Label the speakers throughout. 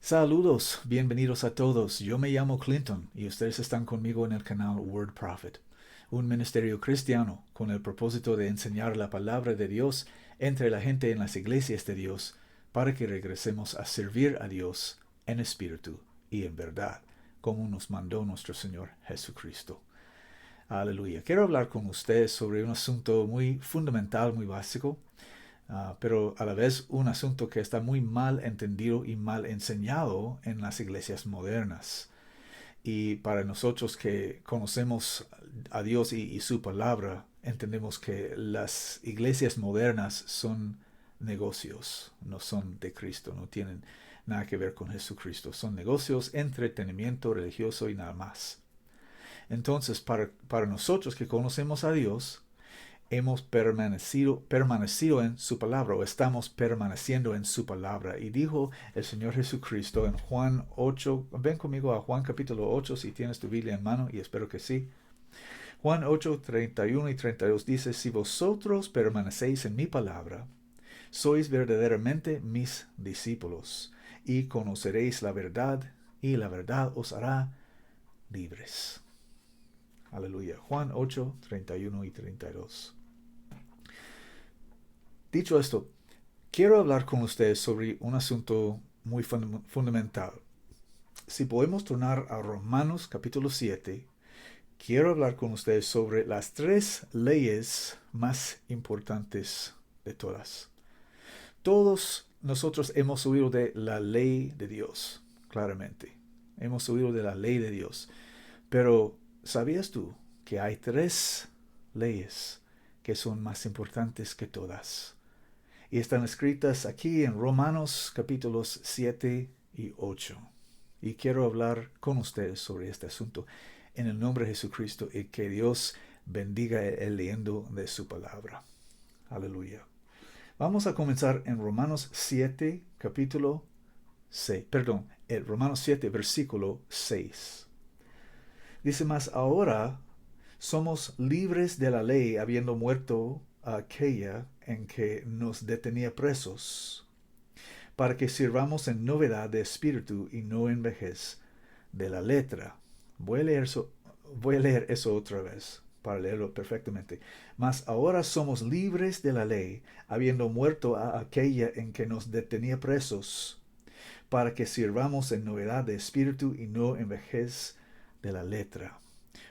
Speaker 1: Saludos, bienvenidos a todos. Yo me llamo Clinton y ustedes están conmigo en el canal Word Prophet, un ministerio cristiano con el propósito de enseñar la palabra de Dios entre la gente en las iglesias de Dios para que regresemos a servir a Dios en espíritu y en verdad, como nos mandó nuestro Señor Jesucristo. Aleluya. Quiero hablar con ustedes sobre un asunto muy fundamental, muy básico, pero a la vez un asunto que está muy mal entendido y mal enseñado en las iglesias modernas. Y para nosotros que conocemos a Dios y su palabra, entendemos que las iglesias modernas son negocios, no son de Cristo, no tienen nada que ver con Jesucristo. Son negocios, entretenimiento religioso y nada más. Entonces, para nosotros que conocemos a Dios, hemos permanecido en su palabra o estamos permaneciendo en su palabra. Y dijo el Señor Jesucristo en Juan 8, ven conmigo a Juan capítulo 8 si tienes tu Biblia en mano, y espero que sí. Juan 8, 31 y 32 dice, si vosotros permanecéis en mi palabra, sois verdaderamente mis discípulos, y conoceréis la verdad, y la verdad os hará libres. Aleluya. Juan 8, 31 y 32. Dicho esto, quiero hablar con ustedes sobre un asunto muy fundamental. Si podemos tornar a Romanos capítulo 7, quiero hablar con ustedes sobre las tres leyes más importantes de todas. Todos nosotros hemos oído de la ley de Dios, claramente. Hemos oído de la ley de Dios. Pero, ¿sabías tú que hay tres leyes que son más importantes que todas? Y están escritas aquí en Romanos capítulos 7 y 8. Y quiero hablar con ustedes sobre este asunto en el nombre de Jesucristo y que Dios bendiga el leyendo de su palabra. Aleluya. Vamos a comenzar en Romanos 7, capítulo 6. Romanos 7, versículo 6. Dice más, ahora somos libres de la ley, habiendo muerto a aquella en que nos detenía presos, para que sirvamos en novedad de espíritu y no en vejez de la letra. Voy a leer eso otra vez para leerlo perfectamente. Mas ahora somos libres de la ley, habiendo muerto a aquella en que nos detenía presos, para que sirvamos en novedad de espíritu y no en vejez de la letra.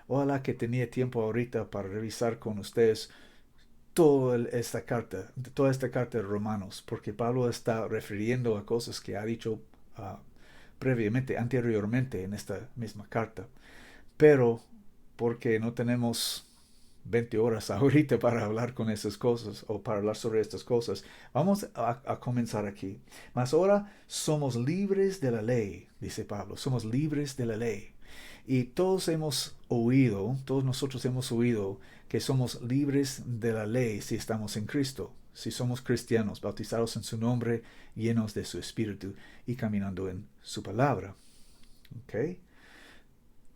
Speaker 1: Ojalá que tenía tiempo ahorita para revisar con ustedes toda esta carta de Romanos, porque Pablo está refiriendo a cosas que ha dicho anteriormente en esta misma carta. Pero porque no tenemos 20 horas ahorita para hablar con esas cosas o para hablar sobre estas cosas, vamos a comenzar aquí. Mas ahora somos libres de la ley, dice Pablo, somos libres de la ley. Y todos nosotros hemos oído que somos libres de la ley si estamos en Cristo, si somos cristianos, bautizados en su nombre, llenos de su espíritu y caminando en su palabra. ¿Okay?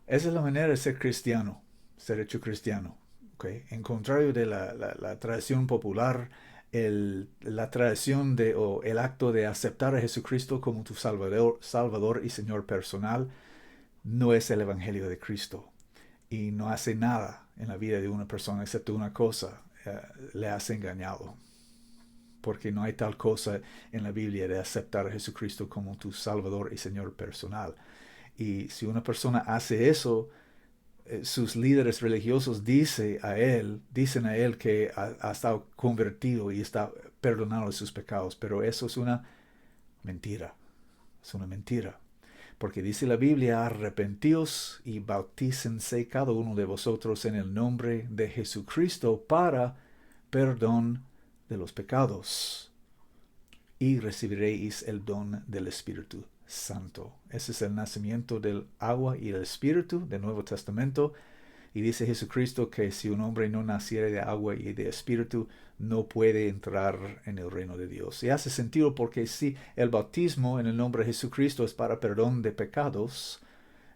Speaker 1: Esa es la manera de ser cristiano, ser hecho cristiano. ¿Okay? En contrario de la tradición popular, la tradición o el acto de aceptar a Jesucristo como tu Salvador y Señor personal, no es el Evangelio de Cristo y no hace nada en la vida de una persona excepto una cosa, le has engañado. Porque no hay tal cosa en la Biblia de aceptar a Jesucristo como tu Salvador y Señor personal. Y si una persona hace eso, sus líderes religiosos dicen a él que ha estado convertido y está perdonado de sus pecados. Pero eso es una mentira. Es una mentira. Porque dice la Biblia, arrepentíos y bautícense cada uno de vosotros en el nombre de Jesucristo para perdón de los pecados, y recibiréis el don del Espíritu Santo. Ese es el nacimiento del agua y del Espíritu del Nuevo Testamento. Y dice Jesucristo que si un hombre no naciere de agua y de espíritu, no puede entrar en el reino de Dios. Y hace sentido porque si el bautismo en el nombre de Jesucristo es para perdón de pecados,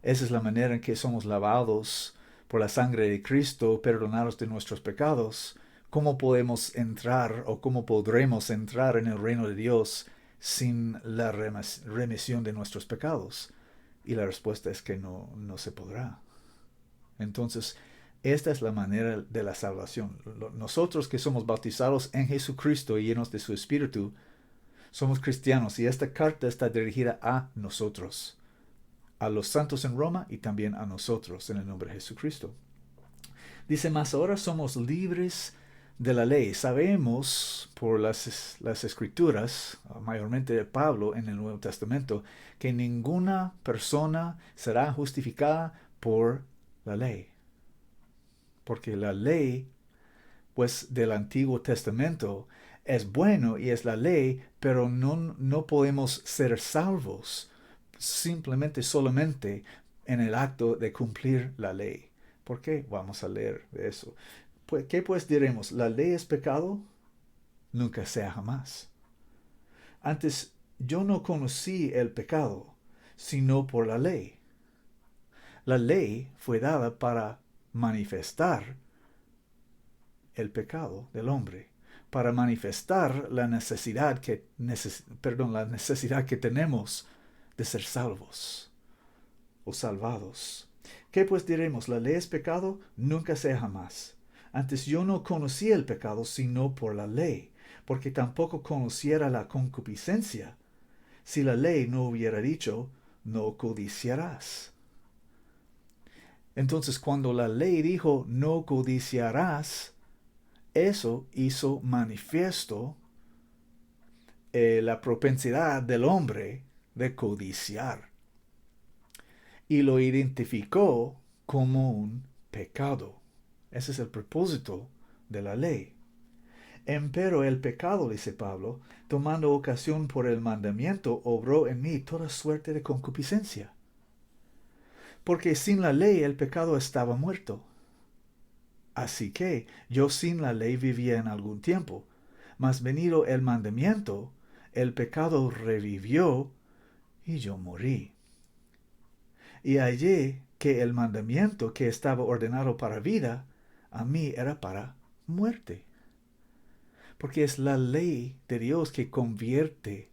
Speaker 1: esa es la manera en que somos lavados por la sangre de Cristo, perdonados de nuestros pecados. ¿Cómo podemos entrar o cómo podremos entrar en el reino de Dios sin la remisión de nuestros pecados? Y la respuesta es que no se podrá. Entonces, esta es la manera de la salvación. Nosotros que somos bautizados en Jesucristo y llenos de su Espíritu, somos cristianos y esta carta está dirigida a nosotros, a los santos en Roma y también a nosotros en el nombre de Jesucristo. Dice más, ahora somos libres de la ley. Sabemos por las escrituras, mayormente de Pablo en el Nuevo Testamento, que ninguna persona será justificada por la ley. Porque la ley, pues del Antiguo Testamento, es bueno y es la ley, pero no podemos ser salvos solamente en el acto de cumplir la ley. ¿Por qué? Vamos a leer de eso. ¿Qué pues diremos? ¿La ley es pecado? Nunca sea jamás. Antes yo no conocí el pecado, sino por la ley. La ley fue dada para manifestar el pecado del hombre, para manifestar la necesidad que tenemos de ser salvos o salvados. ¿Qué pues diremos? ¿La ley es pecado? Nunca sea jamás. Antes yo no conocía el pecado sino por la ley, porque tampoco conociera la concupiscencia, si la ley no hubiera dicho, no codiciarás. Entonces, cuando la ley dijo, no codiciarás, eso hizo manifiesto la propensidad del hombre de codiciar y lo identificó como un pecado. Ese es el propósito de la ley. Empero el pecado, dice Pablo, tomando ocasión por el mandamiento, obró en mí toda suerte de concupiscencia. Porque sin la ley el pecado estaba muerto. Así que yo sin la ley vivía en algún tiempo, mas venido el mandamiento, el pecado revivió y yo morí. Y hallé que el mandamiento que estaba ordenado para vida, a mí era para muerte. Porque es la ley de Dios que convierte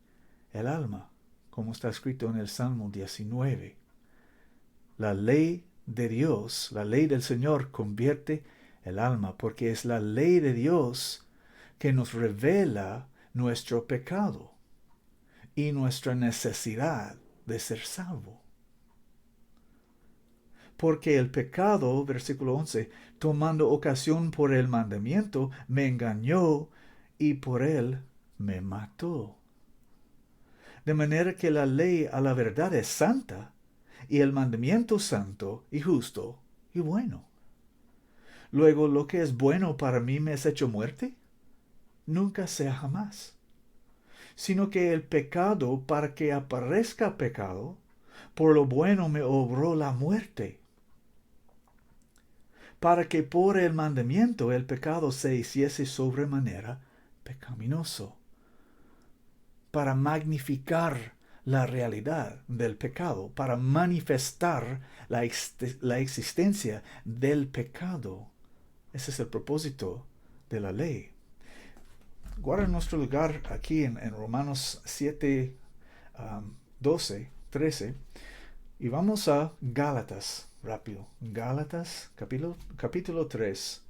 Speaker 1: el alma, como está escrito en el Salmo 19. La ley de Dios, la ley del Señor convierte el alma, porque es la ley de Dios que nos revela nuestro pecado y nuestra necesidad de ser salvo. Porque el pecado, versículo 11, tomando ocasión por el mandamiento, me engañó y por él me mató. De manera que la ley a la verdad es santa, y el mandamiento santo y justo y bueno. Luego, ¿lo que es bueno para mí me es hecho muerte? Nunca sea jamás. Sino que el pecado, para que aparezca pecado, por lo bueno me obró la muerte, para que por el mandamiento el pecado se hiciese sobremanera pecaminoso, para magnificar la realidad del pecado, para manifestar la existencia del pecado. Ese es el propósito de la ley. Guarda nuestro lugar aquí en Romanos 7, 12, 13. Y vamos a Gálatas, rápido. Gálatas, capítulo 3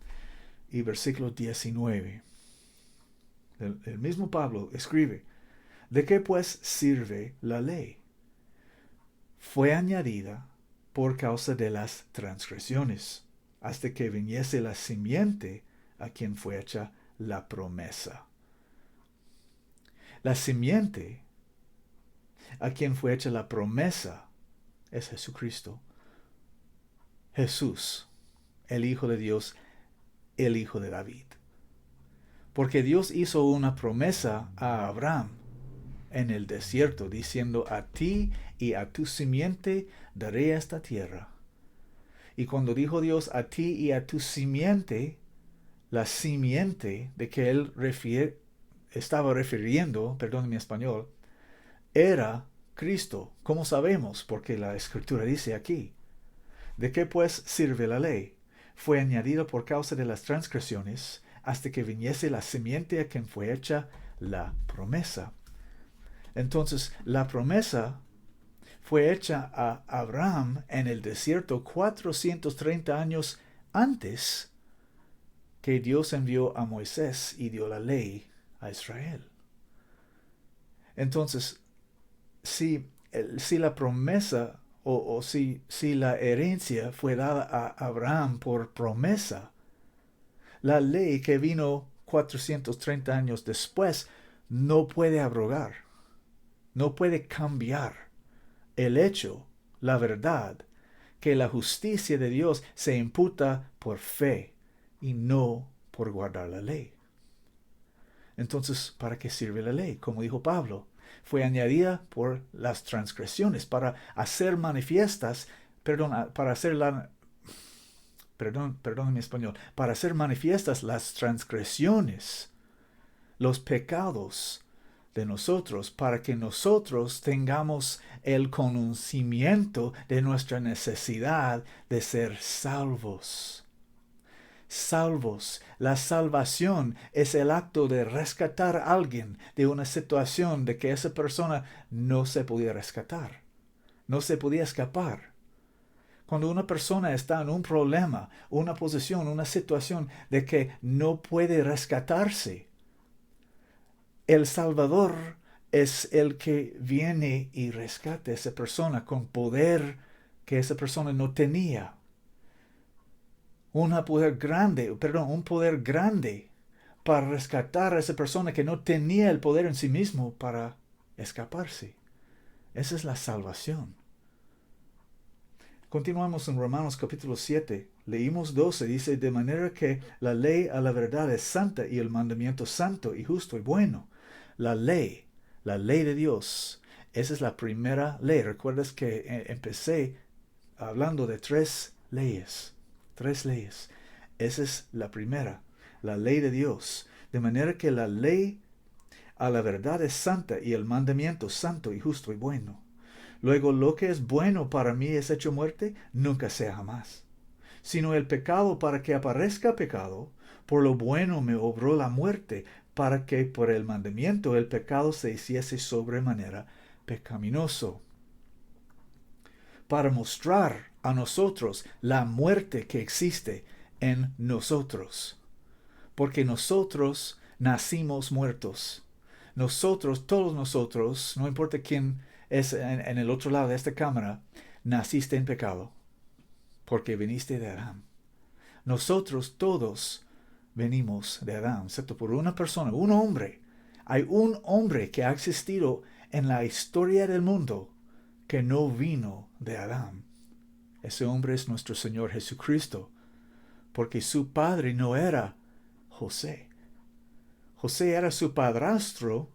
Speaker 1: y versículo 19. El mismo Pablo escribe, ¿de qué pues sirve la ley? Fue añadida por causa de las transgresiones, hasta que viniese la simiente a quien fue hecha la promesa. La simiente a quien fue hecha la promesa es Jesucristo. Jesús, el Hijo de Dios, el Hijo de David. Porque Dios hizo una promesa a Abraham en el desierto, diciendo, a ti y a tu simiente daré esta tierra. Y cuando dijo Dios a ti y a tu simiente, la simiente de que él estaba refiriendo, perdón mi español, era Cristo. ¿Cómo sabemos? Porque la Escritura dice aquí. ¿De qué pues sirve la ley? Fue añadida por causa de las transgresiones, hasta que viniese la simiente a quien fue hecha la promesa. Entonces, la promesa fue hecha a Abraham en el desierto 430 años antes que Dios envió a Moisés y dio la ley a Israel. Entonces, si la promesa o si la herencia fue dada a Abraham por promesa, la ley que vino 430 años después no puede abrogar, no puede cambiar el hecho, la verdad, que la justicia de Dios se imputa por fe y no por guardar la ley. Entonces, ¿para qué sirve la ley? Como dijo Pablo, fue añadida por las transgresiones, para hacer manifiestas, perdón mi español, para hacer manifiestas las transgresiones, los pecados de nosotros, para que nosotros tengamos el conocimiento de nuestra necesidad de ser salvos. Salvos. La salvación es el acto de rescatar a alguien de una situación de que esa persona no se podía rescatar, no se podía escapar. Cuando una persona está en un problema, una posición, una situación de que no puede rescatarse, el Salvador es el que viene y rescata a esa persona con poder que esa persona no tenía. Un poder grande para rescatar a esa persona que no tenía el poder en sí mismo para escaparse. Esa es la salvación. Continuamos en Romanos capítulo 7. Leímos 12. Dice, de manera que la ley a la verdad es santa y el mandamiento santo y justo y bueno. La ley de Dios. Esa es la primera ley. Recuerdas que empecé hablando de tres leyes. Esa es la primera, la ley de Dios. De manera que la ley a la verdad es santa y el mandamiento santo y justo y bueno. Luego, lo que es bueno para mí es hecho muerte, nunca sea jamás. Sino el pecado para que aparezca pecado, por lo bueno me obró la muerte, para que por el mandamiento el pecado se hiciese sobremanera pecaminoso. Para mostrar a nosotros la muerte que existe en nosotros. Porque nosotros nacimos muertos. Nosotros, todos nosotros, no importa quién es en el otro lado de esta cámara, naciste en pecado. Porque viniste de Adán. Nosotros todos venimos de Adán, excepto por una persona, un hombre. Hay un hombre que ha existido en la historia del mundo que no vino de Adán. Ese hombre es nuestro Señor Jesucristo, porque su padre no era José. José era su padrastro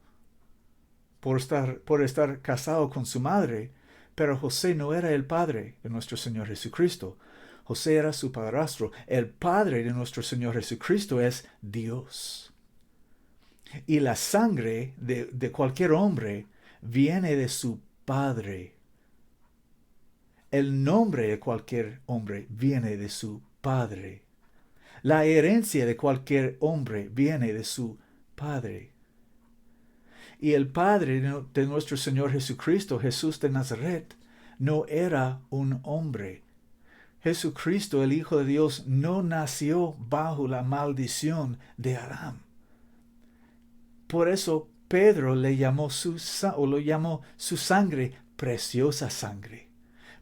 Speaker 1: por estar casado con su madre, pero José no era el padre de nuestro Señor Jesucristo. José era su padrastro. El padre de nuestro Señor Jesucristo es Dios. Y la sangre de cualquier hombre viene de su padre. El nombre de cualquier hombre viene de su padre. La herencia de cualquier hombre viene de su padre. Y el padre de nuestro Señor Jesucristo, Jesús de Nazaret, no era un hombre. Jesucristo, el Hijo de Dios, no nació bajo la maldición de Adán. Por eso Pedro le llamó su sangre preciosa sangre.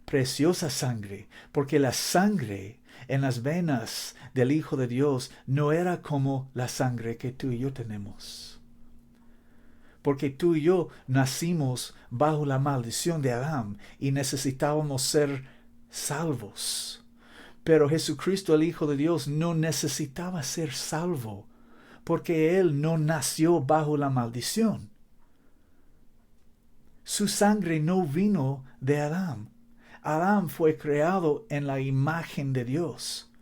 Speaker 1: Preciosa sangre, porque la sangre en las venas del Hijo de Dios no era como la sangre que tú y yo tenemos. Porque tú y yo nacimos bajo la maldición de Adán y necesitábamos ser salvos. Pero Jesucristo, el Hijo de Dios, no necesitaba ser salvo, porque Él no nació bajo la maldición. Su sangre no vino de Adán. Adán fue creado en la imagen de Dios.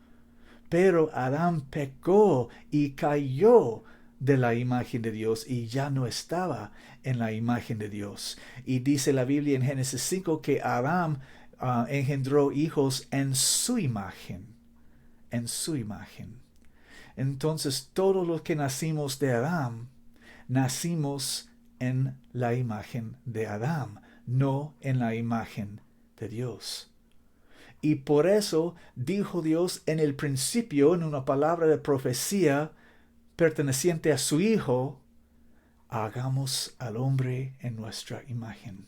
Speaker 1: Pero Adán pecó y cayó de la imagen de Dios y ya no estaba en la imagen de Dios. Y dice la Biblia en Génesis 5 que Adán engendró hijos en su imagen. En su imagen. Entonces todos los que nacimos de Adán, nacimos en la imagen de Adán, no en la imagen de Dios. Y por eso dijo Dios en el principio, en una palabra de profecía perteneciente a su Hijo, hagamos al hombre en nuestra imagen.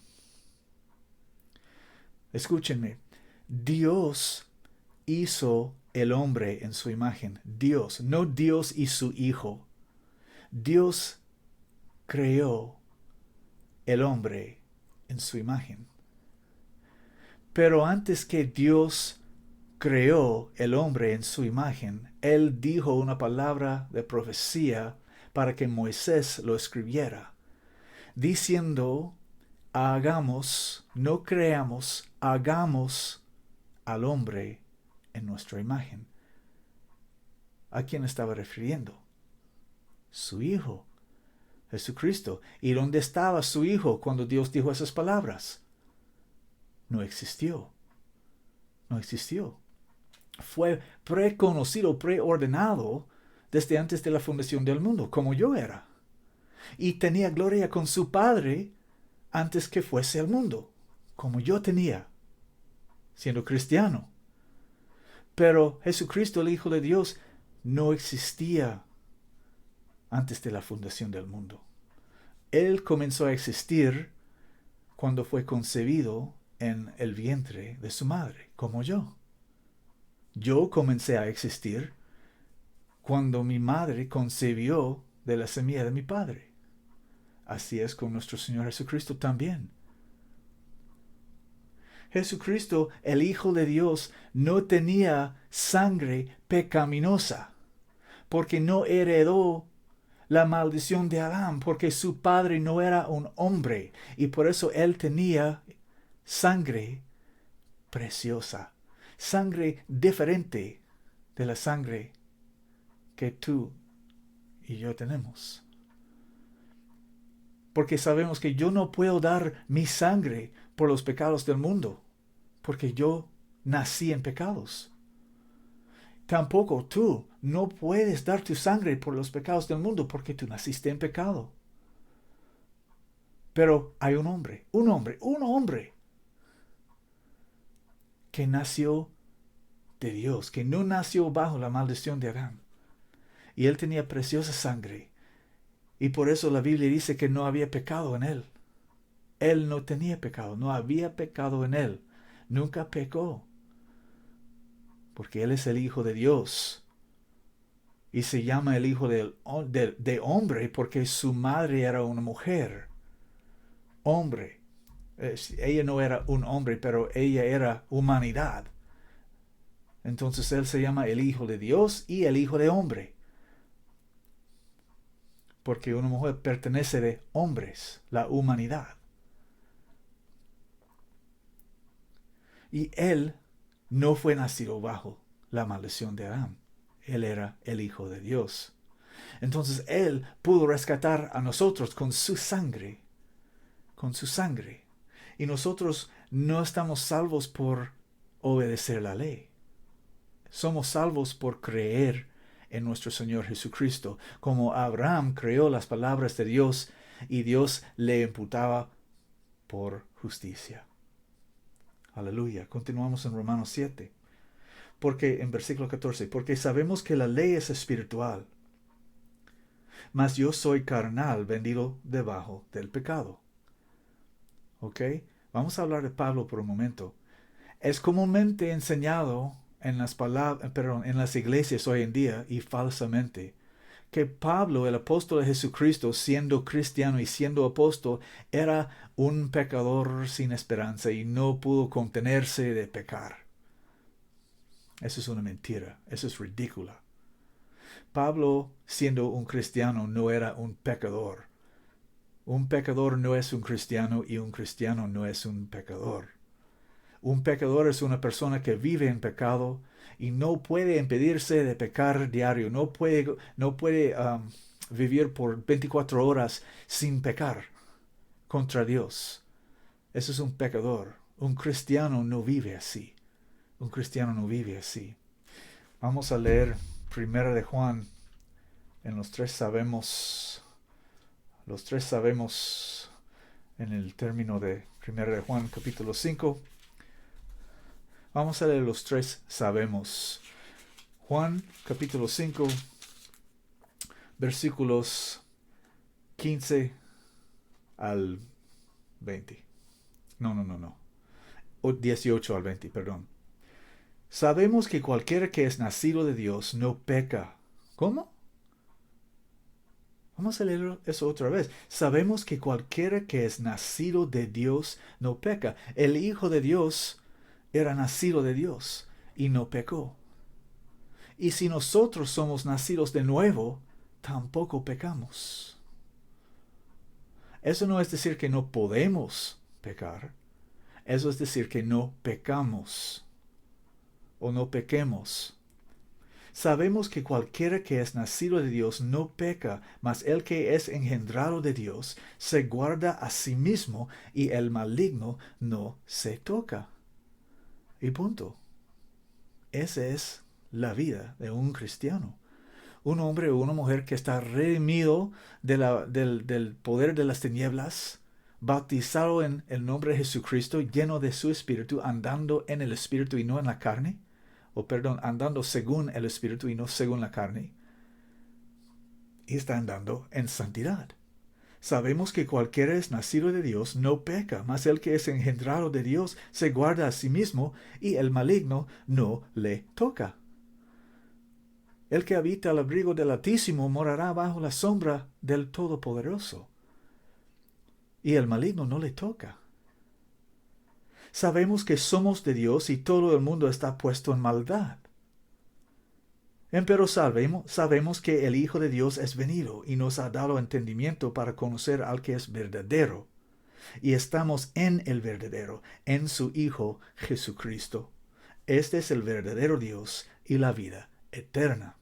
Speaker 1: Escúchenme, Dios hizo el hombre en su imagen. Dios, no Dios y su Hijo. Dios creó el hombre en su imagen. Pero antes que Dios creó el hombre en su imagen, Él dijo una palabra de profecía para que Moisés lo escribiera, diciendo, hagamos, no creamos, hagamos al hombre en nuestra imagen. ¿A quién estaba refiriendo? Su Hijo, Jesucristo. ¿Y dónde estaba su Hijo cuando Dios dijo esas palabras? No existió. No existió. Fue preconocido, preordenado desde antes de la fundación del mundo, como yo era. Y tenía gloria con su Padre antes que fuese al mundo, como yo tenía, siendo cristiano. Pero Jesucristo, el Hijo de Dios, no existía antes de la fundación del mundo. Él comenzó a existir cuando fue concebido en el vientre de su madre, como yo. Yo comencé a existir cuando mi madre concibió de la semilla de mi padre. Así es con nuestro Señor Jesucristo también. Jesucristo, el Hijo de Dios, no tenía sangre pecaminosa, porque no heredó la maldición de Adán, porque su padre no era un hombre, y por eso él tenía sangre preciosa, sangre diferente de la sangre que tú y yo tenemos. Porque sabemos que yo no puedo dar mi sangre por los pecados del mundo, porque yo nací en pecados. Tampoco tú no puedes dar tu sangre por los pecados del mundo, porque tú naciste en pecado. Pero hay un hombre que nació de Dios, que no nació bajo la maldición de Adán. Y él tenía preciosa sangre. Y por eso la Biblia dice que no había pecado en él. Él no tenía pecado, no había pecado en él. Nunca pecó. Porque él es el Hijo de Dios. Y se llama el Hijo de hombre porque su madre era una mujer. Hombre. Ella no era un hombre, pero ella era humanidad. Entonces él se llama el Hijo de Dios y el Hijo de hombre. Porque una mujer pertenece de hombres, la humanidad. Y él no fue nacido bajo la maldición de Adán. Él era el Hijo de Dios. Entonces él pudo rescatar a nosotros con su sangre. Con su sangre. Y nosotros no estamos salvos por obedecer la ley. Somos salvos por creer en nuestro Señor Jesucristo, como Abraham creó las palabras de Dios y Dios le imputaba por justicia. Aleluya. Continuamos en Romanos 7. Porque en versículo 14, porque sabemos que la ley es espiritual, mas yo soy carnal, vendido debajo del pecado. ¿Ok? Vamos a hablar de Pablo por un momento. Es comúnmente enseñado en las iglesias hoy en día y falsamente que Pablo, el apóstol de Jesucristo, siendo cristiano y siendo apóstol, era un pecador sin esperanza y no pudo contenerse de pecar. Eso es una mentira, eso es ridícula. Pablo, siendo un cristiano, no era un pecador. Un pecador no es un cristiano y un cristiano no es un pecador. Un pecador es una persona que vive en pecado y no puede impedirse de pecar diario. No puede vivir por 24 horas sin pecar contra Dios. Eso es un pecador. Un cristiano no vive así. Un cristiano no vive así. Vamos a leer 1 de Juan. En los tres sabemos Los tres sabemos en el término de 1 de Juan capítulo 5. Vamos a leer los tres sabemos. Juan capítulo 5, versículos 15 al 20. No. O 18 al 20, perdón. Sabemos que cualquiera que es nacido de Dios no peca. ¿Cómo? Vamos a leer eso otra vez. Sabemos que cualquiera que es nacido de Dios no peca. El Hijo de Dios era nacido de Dios y no pecó. Y si nosotros somos nacidos de nuevo, tampoco pecamos. Eso no es decir que no podemos pecar. Eso es decir que no pecamos o no pequemos. Sabemos que cualquiera que es nacido de Dios no peca, mas el que es engendrado de Dios se guarda a sí mismo y el maligno no se toca. Y punto. Esa es la vida de un cristiano. Un hombre o una mujer que está redimido del poder de las tinieblas, bautizado en el nombre de Jesucristo, lleno de su Espíritu, andando en el Espíritu y no en la carne, andando según el Espíritu y no según la carne, y está andando en santidad. Sabemos que cualquiera es nacido de Dios no peca, mas el que es engendrado de Dios se guarda a sí mismo y el maligno no le toca. El que habita al abrigo del Altísimo morará bajo la sombra del Todopoderoso, y el maligno no le toca. Sabemos que somos de Dios y todo el mundo está puesto en maldad. Empero sabemos que el Hijo de Dios es venido y nos ha dado entendimiento para conocer al que es verdadero. Y estamos en el verdadero, en su Hijo Jesucristo. Este es el verdadero Dios y la vida eterna.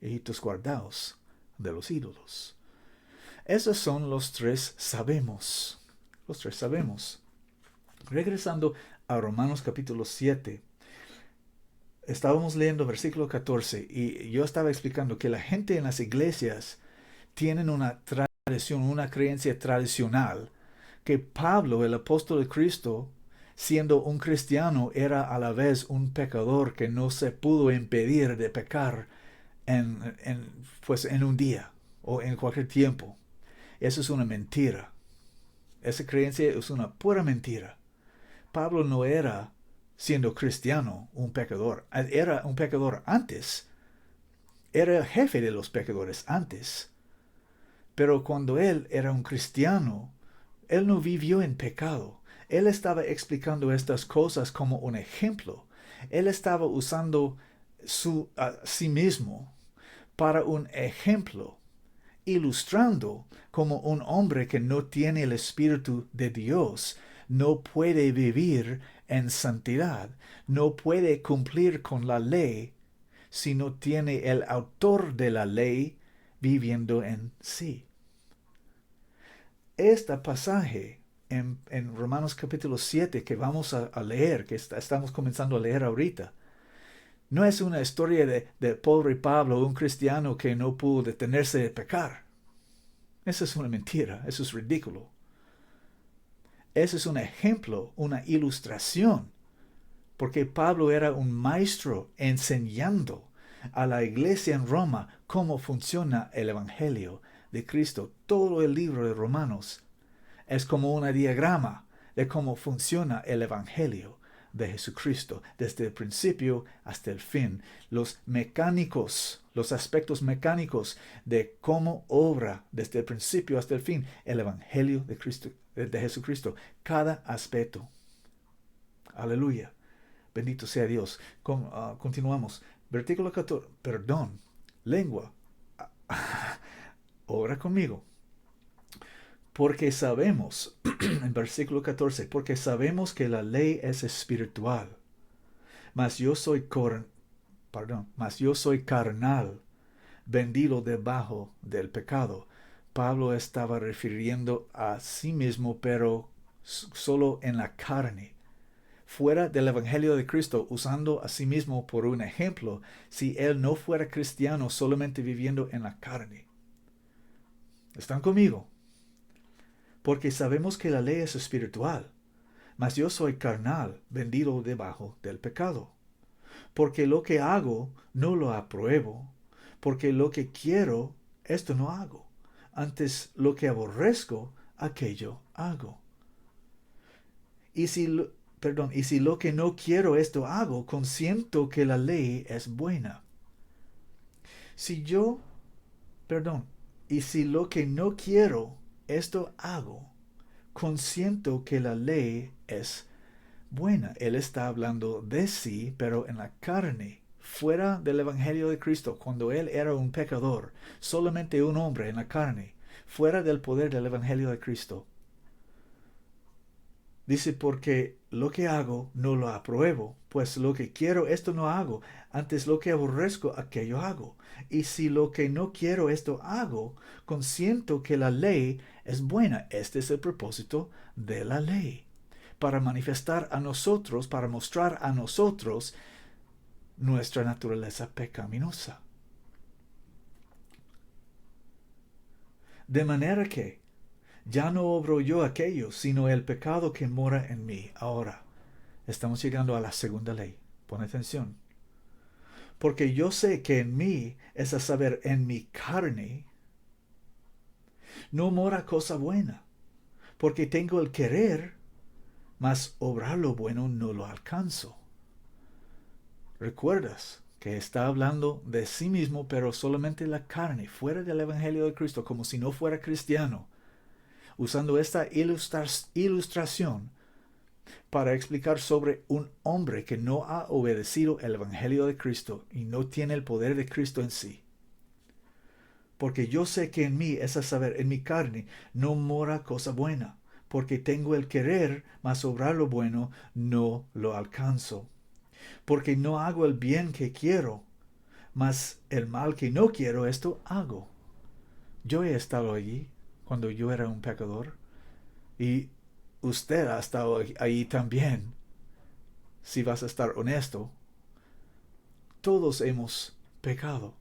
Speaker 1: Hijitos guardaos de los ídolos. Esos son los tres sabemos. Los tres sabemos. Regresando a Romanos capítulo 7. Estábamos leyendo versículo 14 y yo estaba explicando que la gente en las iglesias tienen una tradición, una creencia tradicional, que Pablo, el apóstol de Cristo, siendo un cristiano, era a la vez un pecador que no se pudo impedir de pecar en un día o en cualquier tiempo. Eso es una mentira. Esa creencia es una pura mentira. Pablo no era, siendo cristiano, un pecador. Era un pecador antes. Era el jefe de los pecadores antes. Pero cuando él era un cristiano, él no vivió en pecado. Él estaba explicando estas cosas como un ejemplo. Él estaba usando a sí mismo para un ejemplo, ilustrando como un hombre que no tiene el Espíritu de Dios no puede vivir en santidad, no puede cumplir con la ley si no tiene el autor de la ley viviendo en sí. Este pasaje en Romanos capítulo 7 que vamos a leer, que estamos comenzando a leer ahorita, no es una historia de pobre Pablo, un cristiano que no pudo detenerse de pecar. Eso es una mentira, eso es ridículo. Ese es un ejemplo, una ilustración, porque Pablo era un maestro enseñando a la iglesia en Roma cómo funciona el Evangelio de Cristo. Todo el libro de Romanos es como un diagrama de cómo funciona el Evangelio de Jesucristo, desde el principio hasta el fin. Los aspectos mecánicos de cómo obra desde el principio hasta el fin el Evangelio de Cristo, de Jesucristo. Cada aspecto. Aleluya. Bendito sea Dios. Continuamos. Versículo 14. Perdón. Lengua. Ora conmigo. Porque sabemos, en versículo 14, porque sabemos que la ley es espiritual, mas yo soy carnal, vendido debajo del pecado. Pablo estaba refiriendo a sí mismo, pero solo en la carne. Fuera del Evangelio de Cristo, usando a sí mismo por un ejemplo, si él no fuera cristiano, solamente viviendo en la carne. ¿Están conmigo? porque sabemos que la ley es espiritual, mas yo soy carnal, vendido debajo del pecado. Porque lo que hago no lo apruebo, porque lo que quiero, esto no hago. Antes lo que aborrezco, aquello hago. Y si lo que no quiero, esto hago, consiento que la ley es buena. Si yo, perdón, y si lo que no quiero, esto hago, consiento que la ley es buena. Él está hablando de sí, pero en la carne, fuera del Evangelio de Cristo, cuando él era un pecador, solamente un hombre en la carne, fuera del poder del Evangelio de Cristo. Dice, porque lo que hago no lo apruebo, pues lo que quiero esto no hago, antes lo que aborrezco aquello hago. Y si lo que no quiero esto hago, consiento que la ley es buena. Este es el propósito de la ley, para manifestar a nosotros, para mostrar a nosotros nuestra naturaleza pecaminosa. De manera que ya no obro yo aquello, sino el pecado que mora en mí. Ahora, estamos llegando a la segunda ley. Pon atención. Porque yo sé que en mí, es a saber, en mi carne, no mora cosa buena. Porque tengo el querer, mas obrar lo bueno no lo alcanzo. ¿Recuerdas que está hablando de sí mismo, pero solamente la carne, fuera del Evangelio de Cristo, como si no fuera cristiano? Usando esta ilustración para explicar sobre un hombre que no ha obedecido el Evangelio de Cristo y no tiene el poder de Cristo en sí. Porque yo sé que en mí, es a saber, en mi carne, no mora cosa buena, porque tengo el querer, mas obrar lo bueno no lo alcanzo. Porque no hago el bien que quiero, mas el mal que no quiero, esto hago. Yo he estado allí cuando yo era un pecador, y usted ha estado ahí también. Si vas a estar honesto, todos hemos pecado.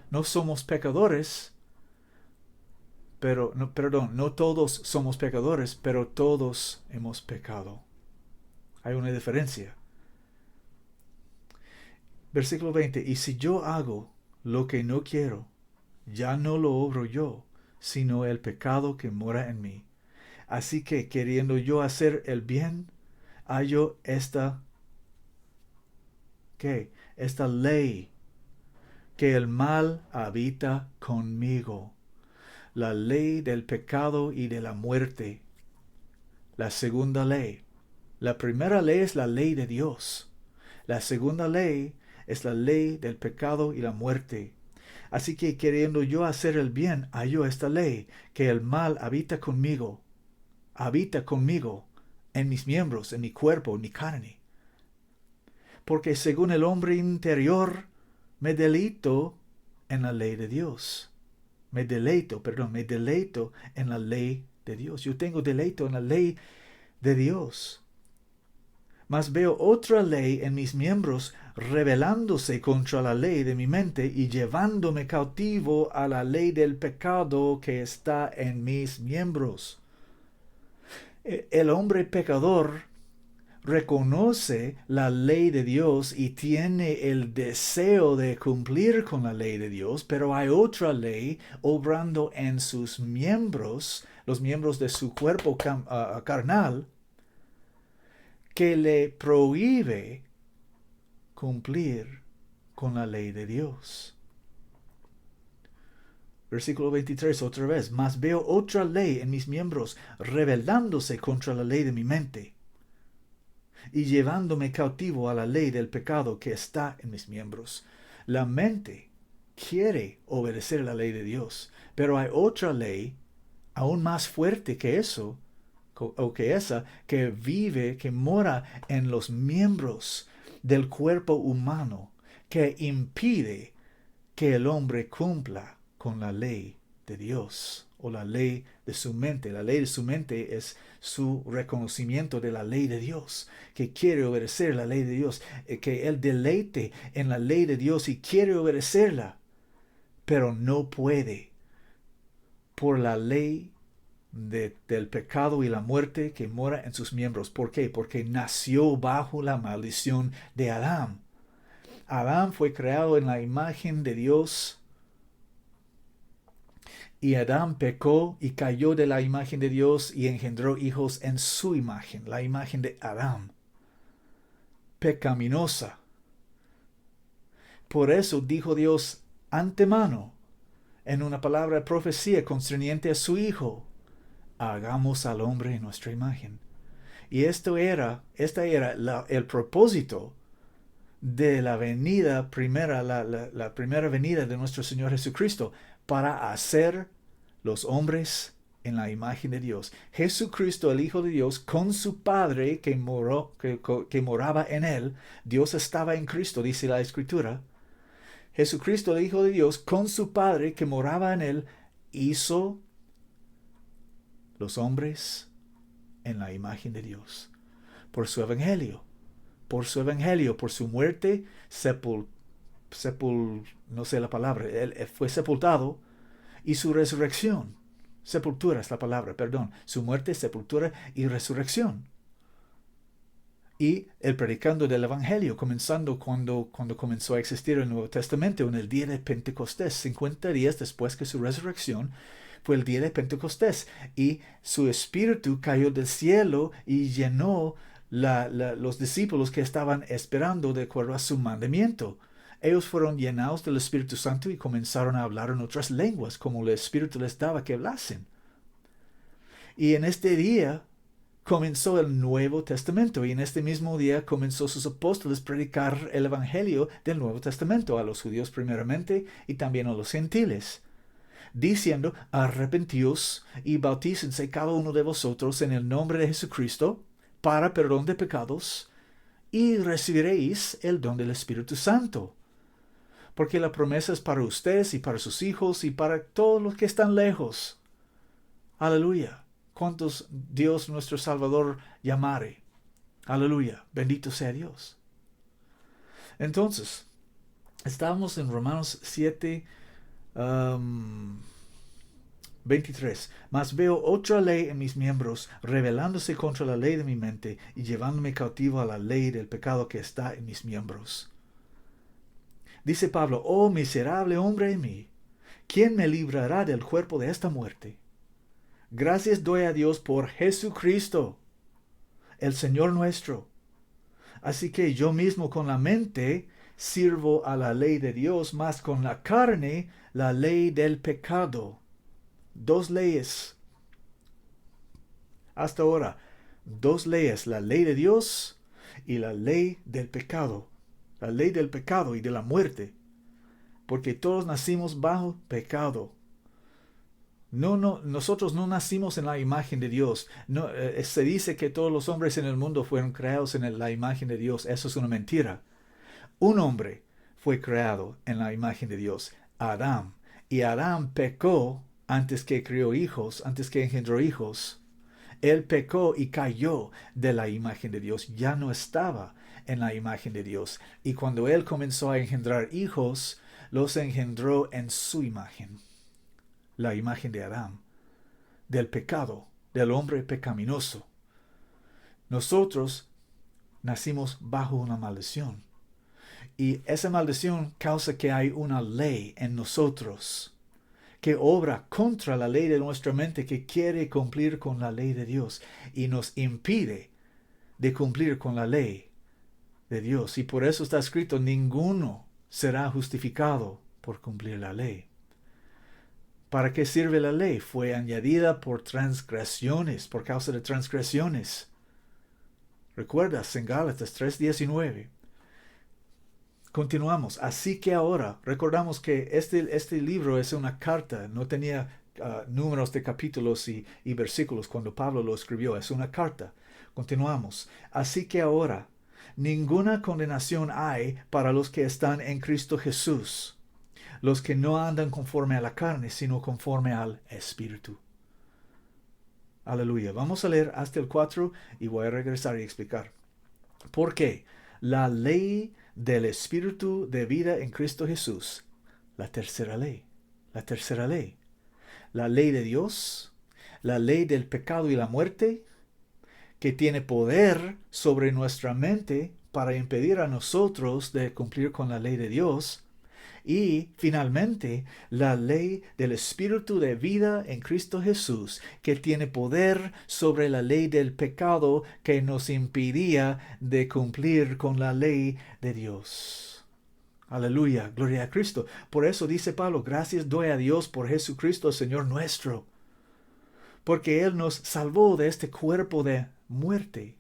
Speaker 1: No somos pecadores, pero, no, perdón, no todos somos pecadores, pero todos hemos pecado. Hay una diferencia. Versículo 20. Y si yo hago lo que no quiero, ya no lo obro yo, sino el pecado que mora en mí. Así que, queriendo yo hacer el bien, hallo esta ley, que el mal habita conmigo, la ley del pecado y de la muerte. La segunda ley. La primera ley es la ley de Dios. La segunda ley es la ley del pecado y la muerte. Así que queriendo yo hacer el bien, hallo esta ley, que el mal habita conmigo en mis miembros, en mi cuerpo, en mi carne. Porque según el hombre interior, me deleito en la ley de Dios. Me deleito en la ley de Dios. Yo tengo deleito en la ley de Dios. Mas veo otra ley en mis miembros rebelándose contra la ley de mi mente y llevándome cautivo a la ley del pecado que está en mis miembros. El hombre pecador reconoce la ley de Dios y tiene el deseo de cumplir con la ley de Dios, pero hay otra ley obrando en sus miembros, los miembros de su cuerpo carnal, que le prohíbe cumplir con la ley de Dios. Versículo 23 otra vez. Mas veo otra ley en mis miembros rebelándose contra la ley de mi mente y llevándome cautivo a la ley del pecado que está en mis miembros. La mente quiere obedecer la ley de Dios, pero hay otra ley aún más fuerte que eso, o que esa, que vive, que mora en los miembros del cuerpo humano, que impide que el hombre cumpla con la ley de Dios o la ley de su mente. La ley de su mente es su reconocimiento de la ley de Dios, que quiere obedecer la ley de Dios, que él deleite en la ley de Dios y quiere obedecerla, pero no puede por la ley del pecado y la muerte que mora en sus miembros. ¿Por qué? Porque nació bajo la maldición de Adán. Adán fue creado en la imagen de Dios y Adán pecó y cayó de la imagen de Dios y engendró hijos en su imagen, la imagen de Adán, pecaminosa. Por eso dijo Dios antemano, en una palabra de profecía concerniente a su Hijo, hagamos al hombre en nuestra imagen. Y este era el propósito de la venida primera, la primera venida de nuestro Señor Jesucristo, para hacer los hombres en la imagen de Dios. Jesucristo, el Hijo de Dios, con su Padre que moraba en él. Dios estaba en Cristo, dice la Escritura. Jesucristo, el Hijo de Dios, con su Padre que moraba en él, hizo los hombres en la imagen de Dios. Por su evangelio, por su muerte, no sé la palabra, él fue sepultado, y su resurrección. Sepultura es la palabra, perdón. Su muerte, sepultura y resurrección. Y el predicando del Evangelio, comenzando cuando comenzó a existir el Nuevo Testamento, en el día de Pentecostés, 50 días después que su resurrección, fue el día de Pentecostés. Y su espíritu cayó del cielo y llenó los discípulos que estaban esperando de acuerdo a su mandamiento. Ellos fueron llenados del Espíritu Santo y comenzaron a hablar en otras lenguas, como el Espíritu les daba que hablasen. Y en este día comenzó el Nuevo Testamento, y en este mismo día comenzó sus apóstoles a predicar el Evangelio del Nuevo Testamento a los judíos primeramente y también a los gentiles, diciendo: arrepentíos y bautícense cada uno de vosotros en el nombre de Jesucristo para perdón de pecados, y recibiréis el don del Espíritu Santo. Porque la promesa es para ustedes y para sus hijos y para todos los que están lejos. Aleluya. Cuantos Dios nuestro Salvador llamare. Aleluya. Bendito sea Dios. Entonces, estábamos en Romanos 7, 23. Mas veo otra ley en mis miembros, rebelándose contra la ley de mi mente y llevándome cautivo a la ley del pecado que está en mis miembros. Dice Pablo: oh miserable hombre de mí, ¿quién me librará del cuerpo de esta muerte? Gracias doy a Dios por Jesucristo, el Señor nuestro. Así que yo mismo con la mente sirvo a la ley de Dios, mas con la carne la ley del pecado. Dos leyes. Hasta ahora, dos leyes: la ley de Dios y la ley del pecado. La ley del pecado y de la muerte. Porque todos nacimos bajo pecado. Nosotros no nacimos en la imagen de Dios. No, se dice que todos los hombres en el mundo fueron creados en la imagen de Dios. Eso es una mentira. Un hombre fue creado en la imagen de Dios, Adán. Y Adán pecó antes que crió hijos, antes que engendró hijos. Él pecó y cayó de la imagen de Dios. Ya no estaba en la imagen de Dios. Y cuando él comenzó a engendrar hijos, los engendró en su imagen. La imagen de Adán, del pecado, del hombre pecaminoso. Nosotros nacimos bajo una maldición. Y esa maldición causa que hay una ley en nosotros que obra contra la ley de nuestra mente, que quiere cumplir con la ley de Dios y nos impide de cumplir con la ley de Dios. Y por eso está escrito: ninguno será justificado por cumplir la ley. ¿Para qué sirve la ley? Fue añadida por transgresiones, por causa de transgresiones. ¿Recuerdas en Gálatas 3:19? Continuamos. Así que ahora, recordamos que este libro es una carta, no tenía números de capítulos y versículos cuando Pablo lo escribió, es una carta. Continuamos. Así que ahora, ninguna condenación hay para los que están en Cristo Jesús, los que no andan conforme a la carne, sino conforme al Espíritu. Aleluya. Vamos a leer hasta el 4 y voy a regresar y explicar. ¿Por qué? La ley del Espíritu de vida en Cristo Jesús, la tercera ley, la ley de Dios, la ley del pecado y la muerte, que tiene poder sobre nuestra mente para impedir a nosotros de cumplir con la ley de Dios. Y finalmente, la ley del Espíritu de vida en Cristo Jesús, que tiene poder sobre la ley del pecado que nos impedía de cumplir con la ley de Dios. Aleluya, gloria a Cristo. Por eso dice Pablo, gracias doy a Dios por Jesucristo, Señor nuestro, porque Él nos salvó de este cuerpo de muerte.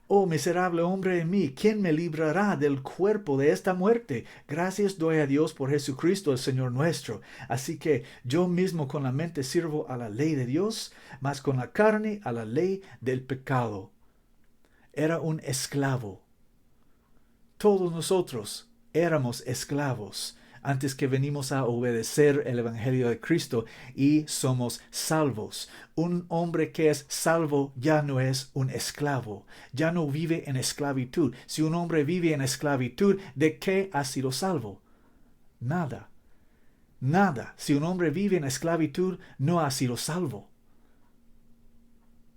Speaker 1: Oh miserable hombre en mí, ¿quién me librará del cuerpo de esta muerte? Gracias doy a Dios por Jesucristo el Señor nuestro. Así que yo mismo con la mente sirvo a la ley de Dios, mas con la carne a la ley del pecado. Era un esclavo. Todos nosotros éramos esclavos antes que venimos a obedecer el Evangelio de Cristo y somos salvos. Un hombre que es salvo ya no es un esclavo, ya no vive en esclavitud. Si un hombre vive en esclavitud, ¿de qué ha sido salvo? Nada. Nada. Si un hombre vive en esclavitud, no ha sido salvo.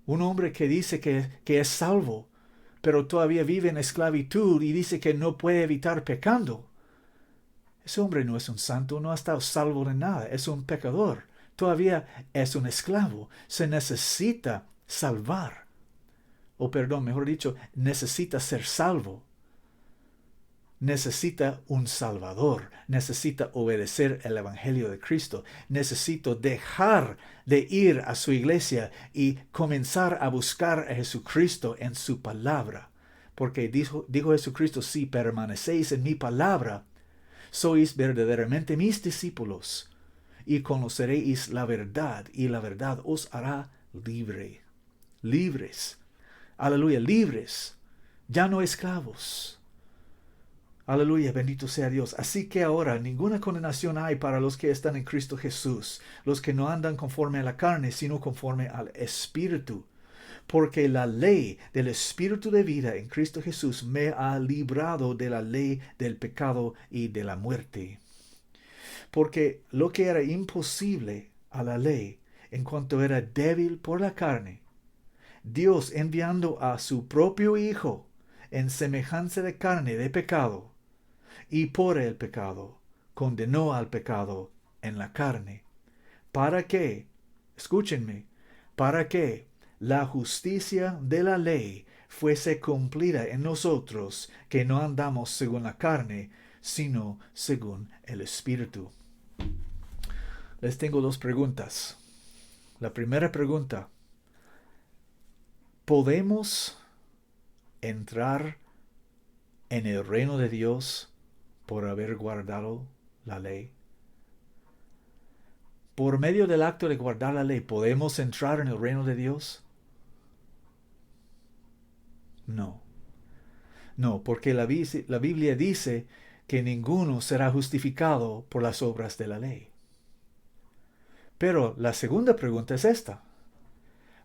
Speaker 1: Un hombre que dice que es salvo, pero todavía vive en esclavitud y dice que no puede evitar pecando, ese hombre no es un santo, no ha estado salvo de nada, es un pecador, todavía es un esclavo, se necesita salvar, o perdón, mejor dicho, necesita ser salvo, necesita un salvador, necesita obedecer el Evangelio de Cristo, necesito dejar de ir a su iglesia y comenzar a buscar a Jesucristo en su palabra, porque dijo Jesucristo, si permanecéis en mi palabra, sois verdaderamente mis discípulos, y conoceréis la verdad, y la verdad os hará libres. Aleluya, libres, ya no esclavos. Aleluya, bendito sea Dios. Así que ahora ninguna condenación hay para los que están en Cristo Jesús, los que no andan conforme a la carne, sino conforme al Espíritu. Porque la ley del Espíritu de vida en Cristo Jesús me ha librado de la ley del pecado y de la muerte. Porque lo que era imposible a la ley, en cuanto era débil por la carne, Dios enviando a su propio Hijo en semejanza de carne de pecado, y por el pecado, condenó al pecado en la carne. ¿Para qué? Escúchenme, para que la justicia de la ley fuese cumplida en nosotros, que no andamos según la carne, sino según el Espíritu. Les tengo dos preguntas. La primera pregunta, ¿podemos entrar en el reino de Dios por haber guardado la ley? Por medio del acto de guardar la ley, ¿podemos entrar en el reino de Dios? No. No, porque la Biblia dice que ninguno será justificado por las obras de la ley. Pero la segunda pregunta es esta.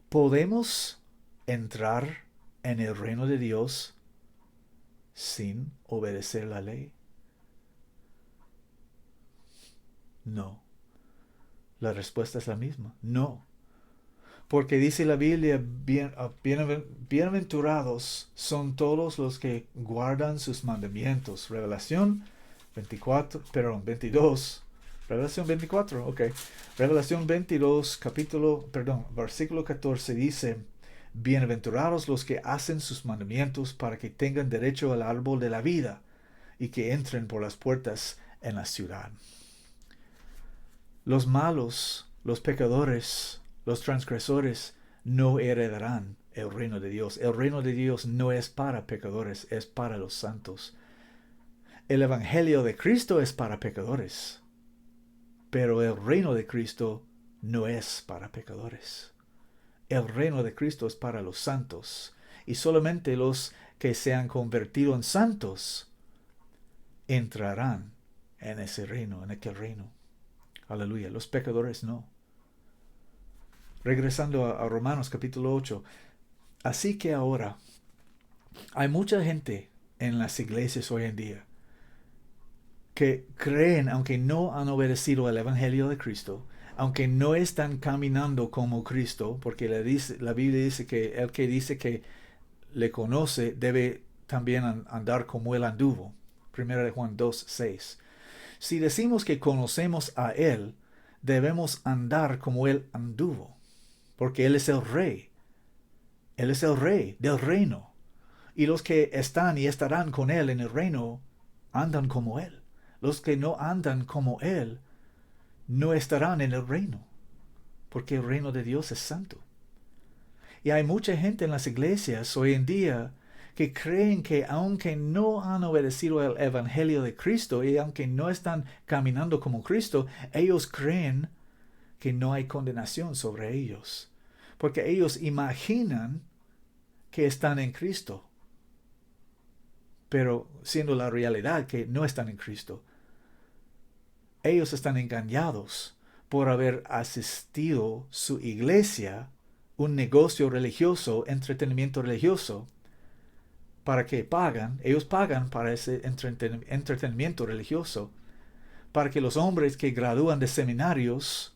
Speaker 1: ¿Podemos entrar en el reino de Dios sin obedecer la ley? No. La respuesta es la misma. No. Porque dice la Biblia, bienaventurados son todos los que guardan sus mandamientos. Revelación 22. Revelación 24, ok. Revelación 22, versículo 14 dice, bienaventurados los que hacen sus mandamientos para que tengan derecho al árbol de la vida y que entren por las puertas en la ciudad. Los malos, los pecadores, los transgresores no heredarán el reino de Dios. El reino de Dios no es para pecadores, es para los santos. El Evangelio de Cristo es para pecadores, pero el reino de Cristo no es para pecadores. El reino de Cristo es para los santos, y solamente los que se han convertido en santos entrarán en ese reino, en aquel reino. Aleluya, los pecadores no. Regresando a Romanos capítulo 8. Así que ahora hay mucha gente en las iglesias hoy en día que creen, aunque no han obedecido el Evangelio de Cristo, aunque no están caminando como Cristo, porque la Biblia dice que el que dice que le conoce debe también andar como él anduvo. 1 Juan 2:6. Si decimos que conocemos a Él, debemos andar como Él anduvo, porque Él es el Rey. Él es el Rey del reino. Y los que están y estarán con Él en el reino, andan como Él. Los que no andan como Él, no estarán en el reino, porque el reino de Dios es santo. Y hay mucha gente en las iglesias hoy en día que creen que aunque no han obedecido el Evangelio de Cristo y aunque no están caminando como Cristo, ellos creen que no hay condenación sobre ellos. Porque ellos imaginan que están en Cristo, pero siendo la realidad que no están en Cristo. Ellos están engañados por haber asistido su iglesia, un negocio religioso, entretenimiento religioso, para que ellos pagan para ese entretenimiento religioso, para que los hombres que gradúan de seminarios,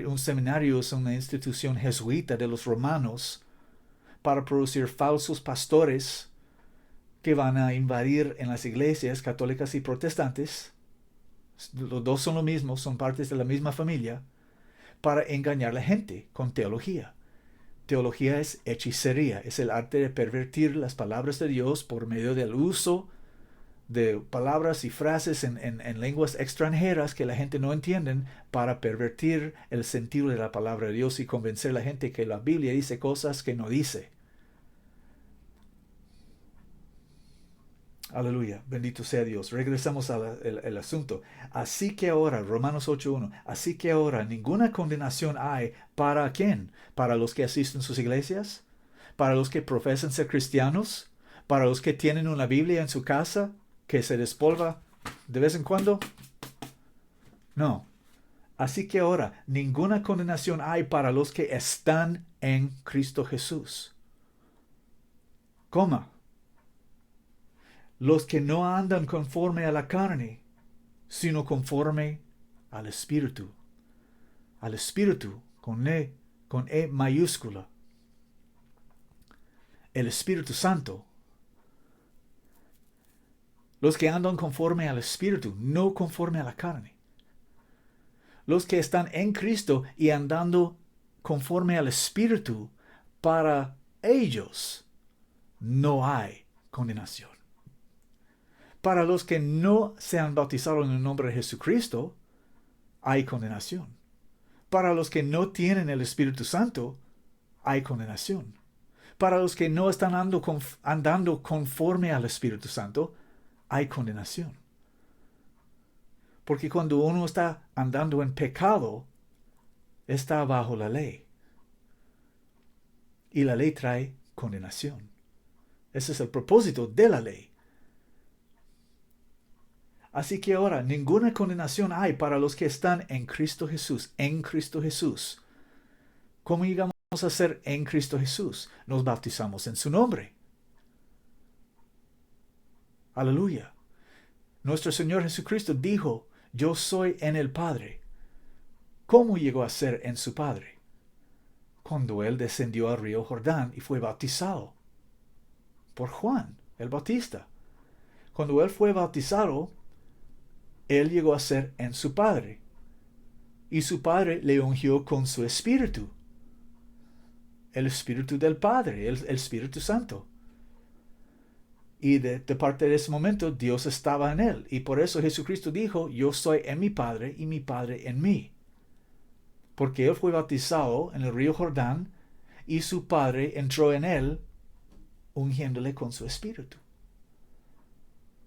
Speaker 1: un seminario es una institución jesuita de los romanos, para producir falsos pastores que van a invadir en las iglesias católicas y protestantes. Los dos son lo mismo, son partes de la misma familia, para engañar a la gente con teología. Teología es hechicería, es el arte de pervertir las palabras de Dios por medio del uso de palabras y frases en lenguas extranjeras que la gente no entiende para pervertir el sentido de la palabra de Dios y convencer a la gente que la Biblia dice cosas que no dice. Aleluya, bendito sea Dios. Regresamos al asunto. Así que ahora, Romanos 8:1, así que ahora ninguna condenación hay para ¿quién? ¿Para los que asisten a sus iglesias? ¿Para los que profesan ser cristianos? ¿Para los que tienen una Biblia en su casa que se despolva de vez en cuando? No. Así que ahora ninguna condenación hay para los que están en Cristo Jesús. Coma. Los que no andan conforme a la carne, sino conforme al Espíritu. Al Espíritu, con E mayúscula. El Espíritu Santo. Los que andan conforme al Espíritu, no conforme a la carne. Los que están en Cristo y andando conforme al Espíritu, para ellos no hay condenación. Para los que no se han bautizado en el nombre de Jesucristo, hay condenación. Para los que no tienen el Espíritu Santo, hay condenación. Para los que no están andando conforme al Espíritu Santo, hay condenación. Porque cuando uno está andando en pecado, está bajo la ley. Y la ley trae condenación. Ese es el propósito de la ley. Así que ahora ninguna condenación hay para los que están en Cristo Jesús, en Cristo Jesús. ¿Cómo llegamos a ser en Cristo Jesús? Nos bautizamos en su nombre. Aleluya. Nuestro Señor Jesucristo dijo, yo soy en el Padre. ¿Cómo llegó a ser en su Padre? Cuando Él descendió al río Jordán y fue bautizado por Juan el Bautista. Cuando Él fue bautizado, Él llegó a ser en su Padre. Y su Padre le ungió con su Espíritu. El Espíritu del Padre, el Espíritu Santo. Y de parte de ese momento Dios estaba en él. Y por eso Jesucristo dijo, yo soy en mi Padre y mi Padre en mí. Porque Él fue bautizado en el río Jordán y su Padre entró en él, ungiéndole con su Espíritu.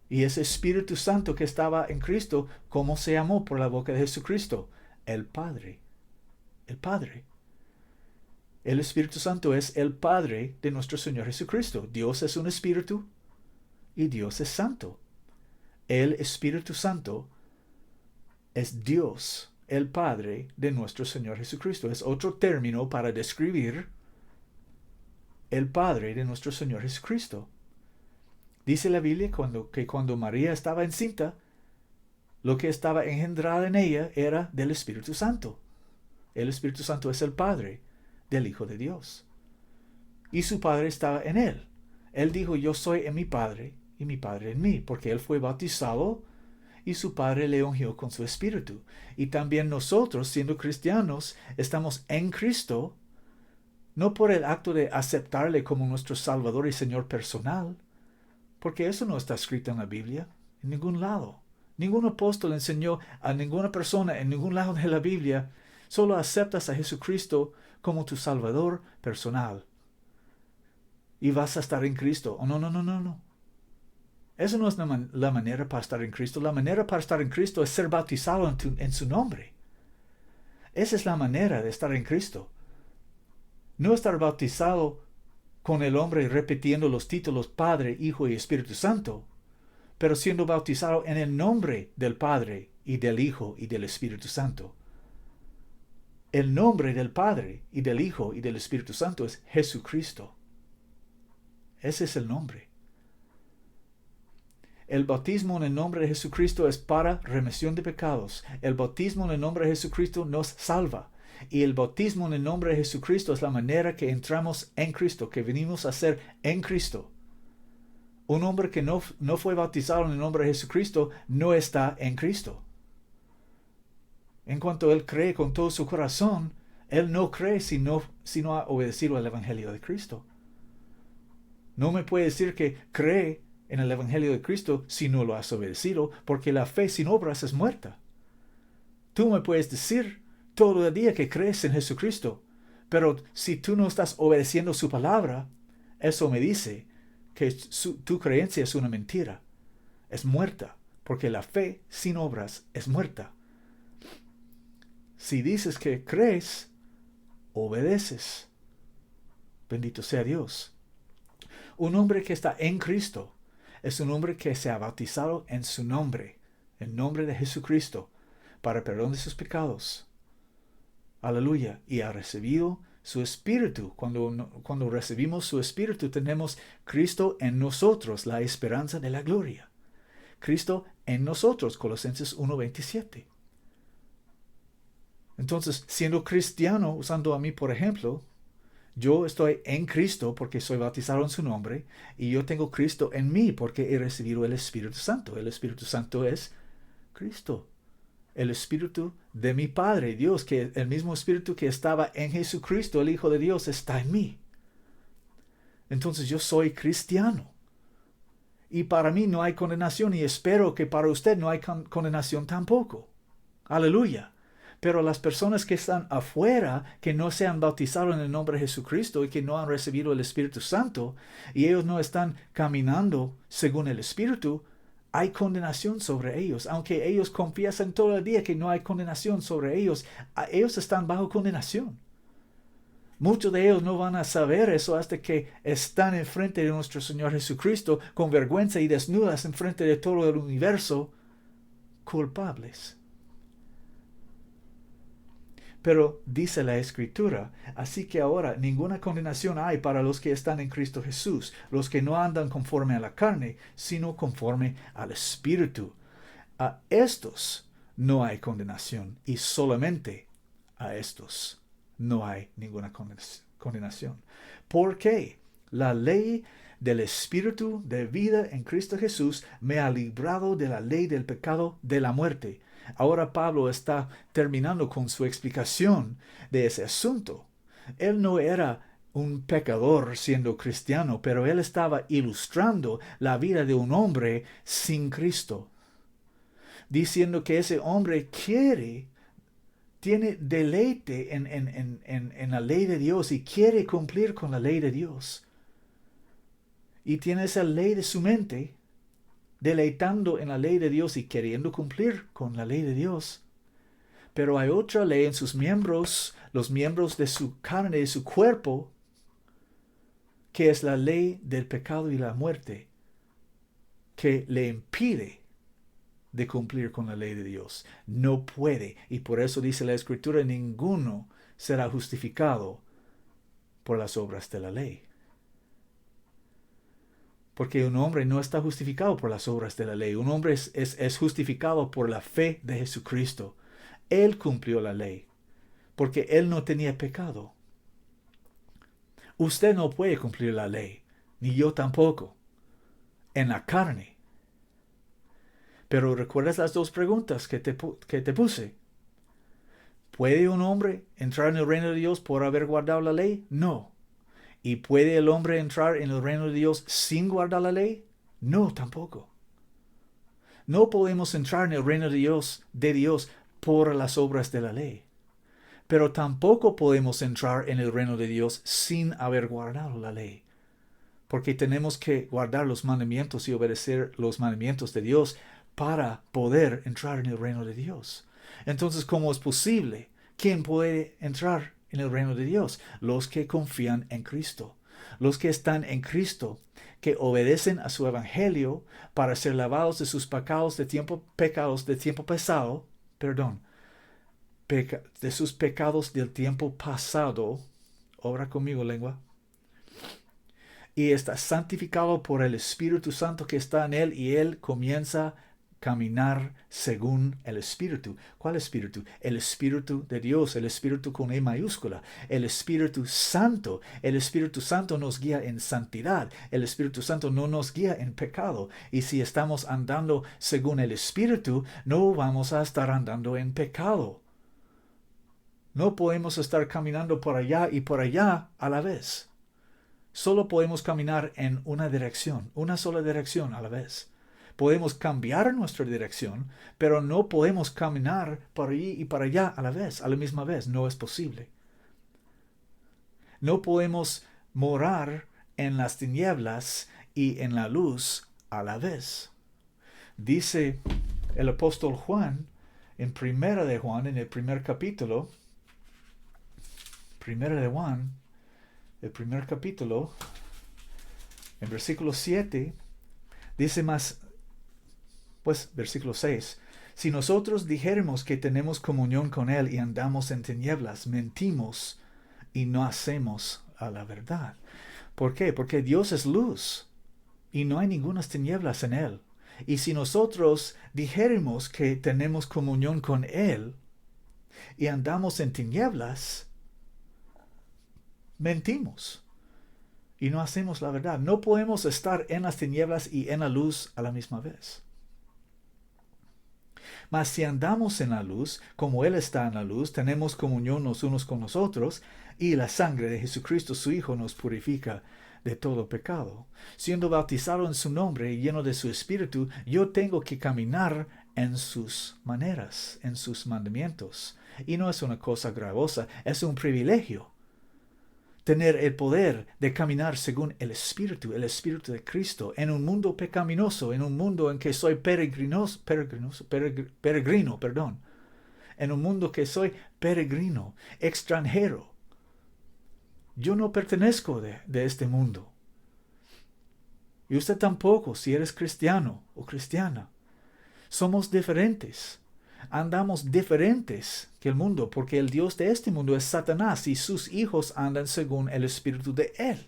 Speaker 1: Y ese Espíritu Santo que estaba en Cristo, ¿cómo se llamó por la boca de Jesucristo? El Padre. El Padre. El Espíritu Santo es el Padre de nuestro Señor Jesucristo. Dios es un Espíritu y Dios es Santo. El Espíritu Santo es Dios, el Padre de nuestro Señor Jesucristo. Es otro término para describir el Padre de nuestro Señor Jesucristo. Dice la Biblia que cuando María estaba encinta, lo que estaba engendrado en ella era del Espíritu Santo. El Espíritu Santo es el Padre del Hijo de Dios. Y su Padre estaba en él. Él dijo, yo soy en mi Padre y mi Padre en mí, porque él fue bautizado y su Padre le ungió con su Espíritu. Y también nosotros, siendo cristianos, estamos en Cristo, no por el acto de aceptarle como nuestro Salvador y Señor personal, porque eso no está escrito en la Biblia, en ningún lado. Ningún apóstol enseñó a ninguna persona en ningún lado de la Biblia, solo aceptas a Jesucristo como tu Salvador personal. Y vas a estar en Cristo. Oh, no, no, no, no, no. Eso no es la manera para estar en Cristo. La manera para estar en Cristo es ser bautizado en su nombre. Esa es la manera de estar en Cristo. No estar bautizado con el hombre repitiendo los títulos Padre, Hijo y Espíritu Santo, pero siendo bautizado en el nombre del Padre y del Hijo y del Espíritu Santo. El nombre del Padre y del Hijo y del Espíritu Santo es Jesucristo. Ese es el nombre. El bautismo en el nombre de Jesucristo es para remisión de pecados. El bautismo en el nombre de Jesucristo nos salva. Y el bautismo en el nombre de Jesucristo es la manera que entramos en Cristo, que venimos a ser en Cristo. Un hombre que no fue bautizado en el nombre de Jesucristo no está en Cristo. En cuanto él cree con todo su corazón, él no cree si no ha obedecido al Evangelio de Cristo. No me puede decir que cree en el Evangelio de Cristo si no lo has obedecido, porque la fe sin obras es muerta. Tú me puedes decir todo el día que crees en Jesucristo, pero si tú no estás obedeciendo su palabra, eso me dice que tu creencia es una mentira, es muerta, porque la fe sin obras es muerta. Si dices que crees, obedeces. Bendito sea Dios. Un hombre que está en Cristo es un hombre que se ha bautizado en su nombre, en nombre de Jesucristo, para perdón de sus pecados. Aleluya. Y ha recibido su Espíritu. Cuando recibimos su Espíritu, tenemos Cristo en nosotros, la esperanza de la gloria. Cristo en nosotros, Colosenses 1:27. Entonces, siendo cristiano, usando a mí por ejemplo, yo estoy en Cristo porque soy bautizado en su nombre, y yo tengo Cristo en mí porque he recibido el Espíritu Santo. El Espíritu Santo es Cristo. El Espíritu de mi Padre, Dios, que el mismo Espíritu que estaba en Jesucristo, el Hijo de Dios, está en mí. Entonces yo soy cristiano. Y para mí no hay condenación, y espero que para usted no hay condenación tampoco. Aleluya. Pero las personas que están afuera, que no se han bautizado en el nombre de Jesucristo y que no han recibido el Espíritu Santo, y ellos no están caminando según el Espíritu, hay condenación sobre ellos. Aunque ellos confiesan todo el día que no hay condenación sobre ellos, ellos están bajo condenación. Muchos de ellos no van a saber eso hasta que están enfrente de nuestro Señor Jesucristo con vergüenza y desnudas enfrente de todo el universo, culpables. Pero dice la Escritura, así que ahora ninguna condenación hay para los que están en Cristo Jesús, los que no andan conforme a la carne, sino conforme al Espíritu. A estos no hay condenación, y solamente a estos no hay ninguna condenación. ¿Por qué? La ley del Espíritu de vida en Cristo Jesús me ha librado de la ley del pecado de la muerte. Ahora Pablo está terminando con su explicación de ese asunto. Él no era un pecador siendo cristiano, pero él estaba ilustrando la vida de un hombre sin Cristo, diciendo que ese hombre tiene deleite en la ley de Dios y quiere cumplir con la ley de Dios. Y tiene esa ley de su mente, deleitando en la ley de Dios y queriendo cumplir con la ley de Dios. Pero hay otra ley en sus miembros, los miembros de su carne, de su cuerpo, que es la ley del pecado y la muerte, que le impide de cumplir con la ley de Dios. No puede. Y por eso dice la Escritura, ninguno será justificado por las obras de la ley. Porque un hombre no está justificado por las obras de la ley. Un hombre es justificado por la fe de Jesucristo. Él cumplió la ley, porque él no tenía pecado. Usted no puede cumplir la ley, ni yo tampoco, en la carne. Pero ¿recuerdas las dos preguntas que te puse? ¿Puede un hombre entrar en el reino de Dios por haber guardado la ley? No. ¿Y puede el hombre entrar en el reino de Dios sin guardar la ley? No, tampoco. No podemos entrar en el reino de Dios por las obras de la ley. Pero tampoco podemos entrar en el reino de Dios sin haber guardado la ley. Porque tenemos que guardar los mandamientos y obedecer los mandamientos de Dios para poder entrar en el reino de Dios. Entonces, ¿cómo es posible? ¿Quién puede entrar en el reino de Dios? Los que confían en Cristo. Los que están en Cristo, que obedecen a su evangelio para ser lavados de sus pecados de tiempo pasado, de sus pecados del tiempo pasado. Obra conmigo, lengua. Y está santificado por el Espíritu Santo que está en él, y él comienza a caminar según el Espíritu. ¿Cuál Espíritu? El Espíritu de Dios, el Espíritu con E mayúscula, el Espíritu Santo. El Espíritu Santo nos guía en santidad. El Espíritu Santo no nos guía en pecado. Y si estamos andando según el Espíritu, no vamos a estar andando en pecado. No podemos estar caminando por allá y por allá a la vez. Solo podemos caminar en una dirección, una sola dirección a la vez. Podemos cambiar nuestra dirección, pero no podemos caminar por allí y para allá a la misma vez. No es posible. No podemos morar en las tinieblas y en la luz a la vez. Dice el apóstol Juan en Primera de Juan, en el primer capítulo, Primera de Juan, el primer capítulo, en versículo 7, dice más, versículo 6, si nosotros dijéramos que tenemos comunión con Él y andamos en tinieblas, mentimos y no hacemos a la verdad. ¿Por qué? Porque Dios es luz y no hay ninguna tinieblas en Él. Y si nosotros dijéramos que tenemos comunión con Él y andamos en tinieblas, mentimos y no hacemos la verdad. No podemos estar en las tinieblas y en la luz a la misma vez. Mas si andamos en la luz, como Él está en la luz, tenemos comunión los unos con los otros, y la sangre de Jesucristo su Hijo nos purifica de todo pecado. Siendo bautizado en su nombre y lleno de su Espíritu, yo tengo que caminar en sus maneras, en sus mandamientos. Y no es una cosa gravosa, es un privilegio. Tener el poder de caminar según el Espíritu de Cristo, en un mundo pecaminoso, en un mundo en que soy peregrino, en un mundo que soy peregrino, extranjero. Yo no pertenezco de este mundo. Y usted tampoco, si eres cristiano o cristiana. Somos diferentes. Andamos diferentes que el mundo, porque el Dios de este mundo es Satanás y sus hijos andan según el espíritu de él.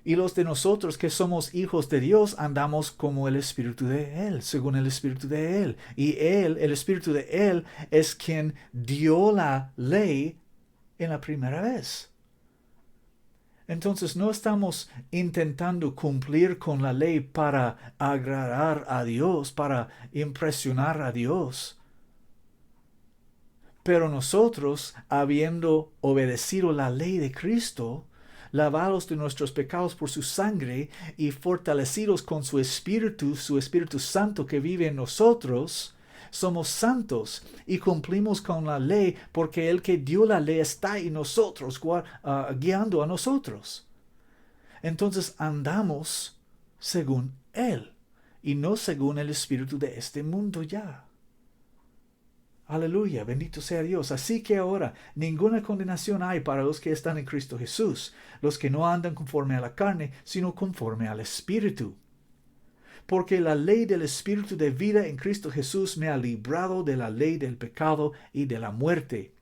Speaker 1: Y los de nosotros que somos hijos de Dios andamos como el espíritu de él, según el espíritu de él. Y él, el espíritu de él, es quien dio la ley en la primera vez. Entonces no estamos intentando cumplir con la ley para agradar a Dios, para impresionar a Dios. Pero nosotros, habiendo obedecido la ley de Cristo, lavados de nuestros pecados por su sangre y fortalecidos con su Espíritu Santo que vive en nosotros, somos santos y cumplimos con la ley porque el que dio la ley está en nosotros, guiando a nosotros. Entonces andamos según Él y no según el espíritu de este mundo ya. Aleluya, bendito sea Dios. Así que ahora ninguna condenación hay para los que están en Cristo Jesús, los que no andan conforme a la carne, sino conforme al Espíritu. Porque la ley del Espíritu de vida en Cristo Jesús me ha librado de la ley del pecado y de la muerte.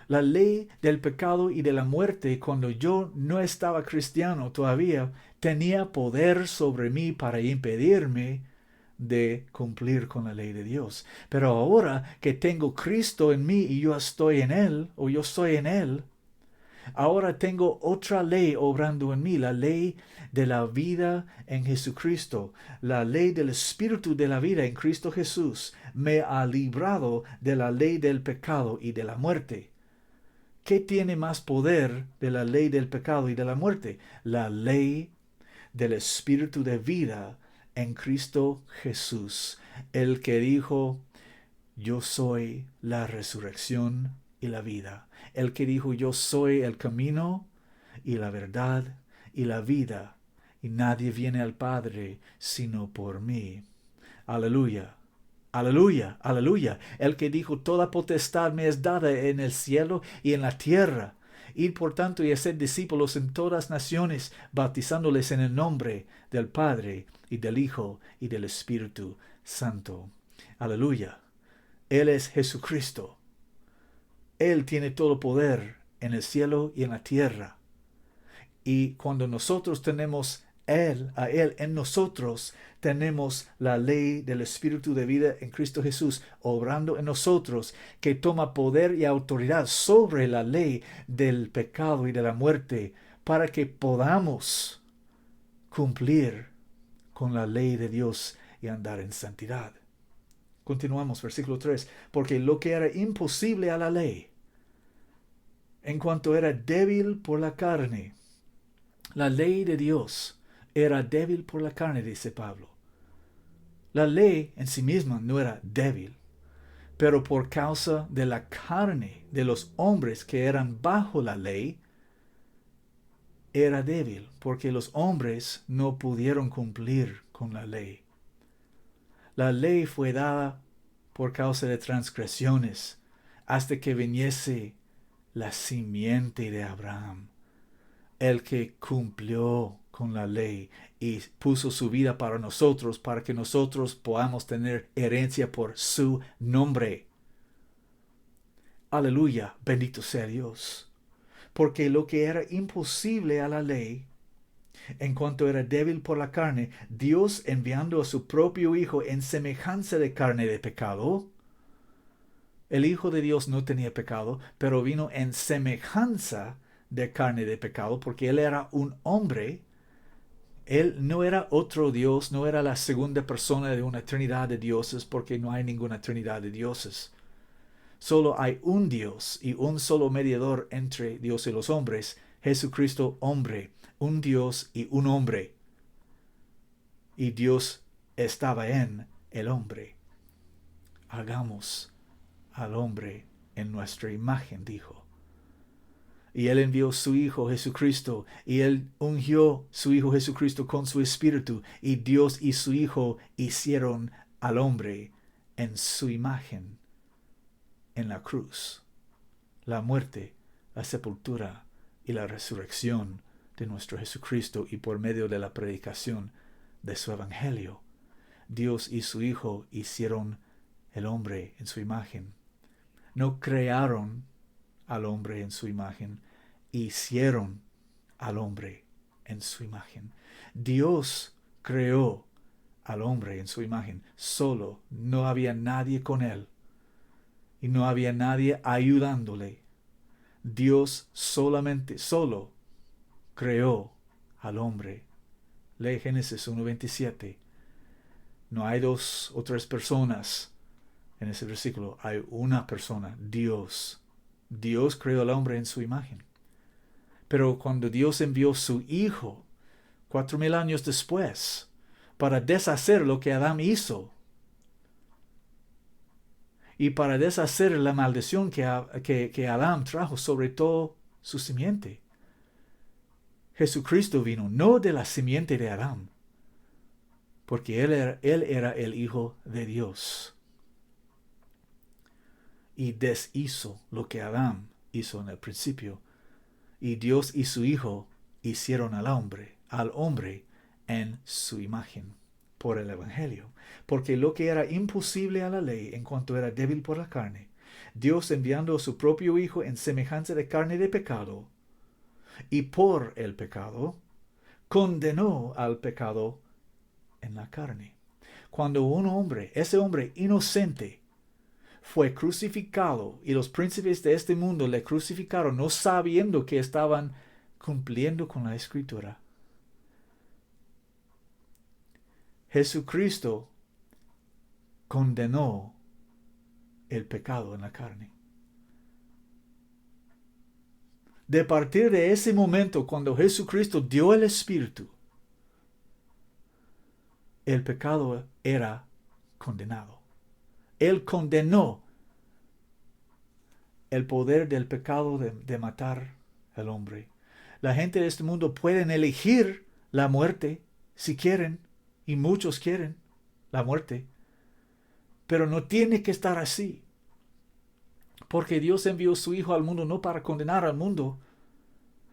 Speaker 1: La ley del pecado y de la muerte, cuando yo no estaba cristiano todavía, tenía poder sobre mí para impedirme de cumplir con la ley de Dios. Pero ahora que tengo Cristo en mí y yo estoy en Él, o yo estoy en Él, ahora tengo otra ley obrando en mí, la ley de la vida en Jesucristo. La ley del Espíritu de la vida en Cristo Jesús me ha librado de la ley del pecado y de la muerte. ¿Qué tiene más poder de la ley del pecado y de la muerte? La ley del Espíritu de vida en Cristo Jesús, el que dijo, yo soy la resurrección y la vida. El que dijo, yo soy el camino y la verdad y la vida, y nadie viene al Padre sino por mí. Aleluya. Aleluya, aleluya. El que dijo, toda potestad me es dada en el cielo y en la tierra. Id por tanto y haced discípulos en todas naciones, bautizándoles en el nombre del Padre y del Hijo y del Espíritu Santo. Aleluya. Él es Jesucristo. Él tiene todo poder en el cielo y en la tierra. Y cuando nosotros tenemos a Él en nosotros, tenemos la ley del Espíritu de vida en Cristo Jesús obrando en nosotros, que toma poder y autoridad sobre la ley del pecado y de la muerte, para que podamos cumplir con la ley de Dios y andar en santidad. Continuamos, versículo 3. Porque lo que era imposible a la ley, en cuanto era débil por la carne, la ley de Dios era débil por la carne, dice Pablo. La ley en sí misma no era débil, pero por causa de la carne de los hombres que eran bajo la ley, era débil, porque los hombres no pudieron cumplir con la ley. La ley fue dada por causa de transgresiones, hasta que viniese la simiente de Abraham, el que cumplió con la ley y puso su vida para nosotros, para que nosotros podamos tener herencia por su nombre. Aleluya, bendito sea Dios. Porque lo que era imposible a la ley, en cuanto era débil por la carne, Dios enviando a su propio Hijo en semejanza de carne de pecado. El Hijo de Dios no tenía pecado, pero vino en semejanza de carne de pecado, porque Él era un hombre. Él no era otro Dios, no era la segunda persona de una trinidad de dioses, porque no hay ninguna trinidad de dioses. Solo hay un Dios y un solo mediador entre Dios y los hombres, Jesucristo hombre, un Dios y un hombre. Y Dios estaba en el hombre. Hagamos al hombre en nuestra imagen, dijo. Y Él envió su Hijo Jesucristo, y Él ungió su Hijo Jesucristo con su Espíritu, y Dios y su Hijo hicieron al hombre en su imagen en la cruz. La muerte, la sepultura y la resurrección de nuestro Jesucristo, y por medio de la predicación de su Evangelio, Dios y su Hijo hicieron el hombre en su imagen. No crearon al hombre en su imagen, hicieron al hombre en su imagen. Dios creó al hombre en su imagen. Solo, no había nadie con él y no había nadie ayudándole. Dios solo creó al hombre. Lee Génesis 1:27. No hay dos o tres personas en ese versículo. Hay una persona, Dios. Dios creó al hombre en su imagen. Pero cuando Dios envió su Hijo 4,000 años después para deshacer lo que Adán hizo y para deshacer la maldición que Adán trajo sobre todo su simiente, Jesucristo vino no de la simiente de Adán, porque él era el Hijo de Dios, y deshizo lo que Adán hizo en el principio. Y Dios y su Hijo hicieron al hombre en su imagen por el Evangelio. Porque lo que era imposible a la ley en cuanto era débil por la carne, Dios enviando a su propio Hijo en semejanza de carne de pecado, y por el pecado, condenó al pecado en la carne. Cuando un hombre, ese hombre inocente, fue crucificado y los príncipes de este mundo le crucificaron no sabiendo que estaban cumpliendo con la Escritura, Jesucristo condenó el pecado en la carne. De partir de ese momento, cuando Jesucristo dio el Espíritu, el pecado era condenado. Él condenó el poder del pecado de matar al hombre. La gente de este mundo pueden elegir la muerte si quieren, y muchos quieren la muerte, pero no tiene que estar así, porque Dios envió a su Hijo al mundo no para condenar al mundo,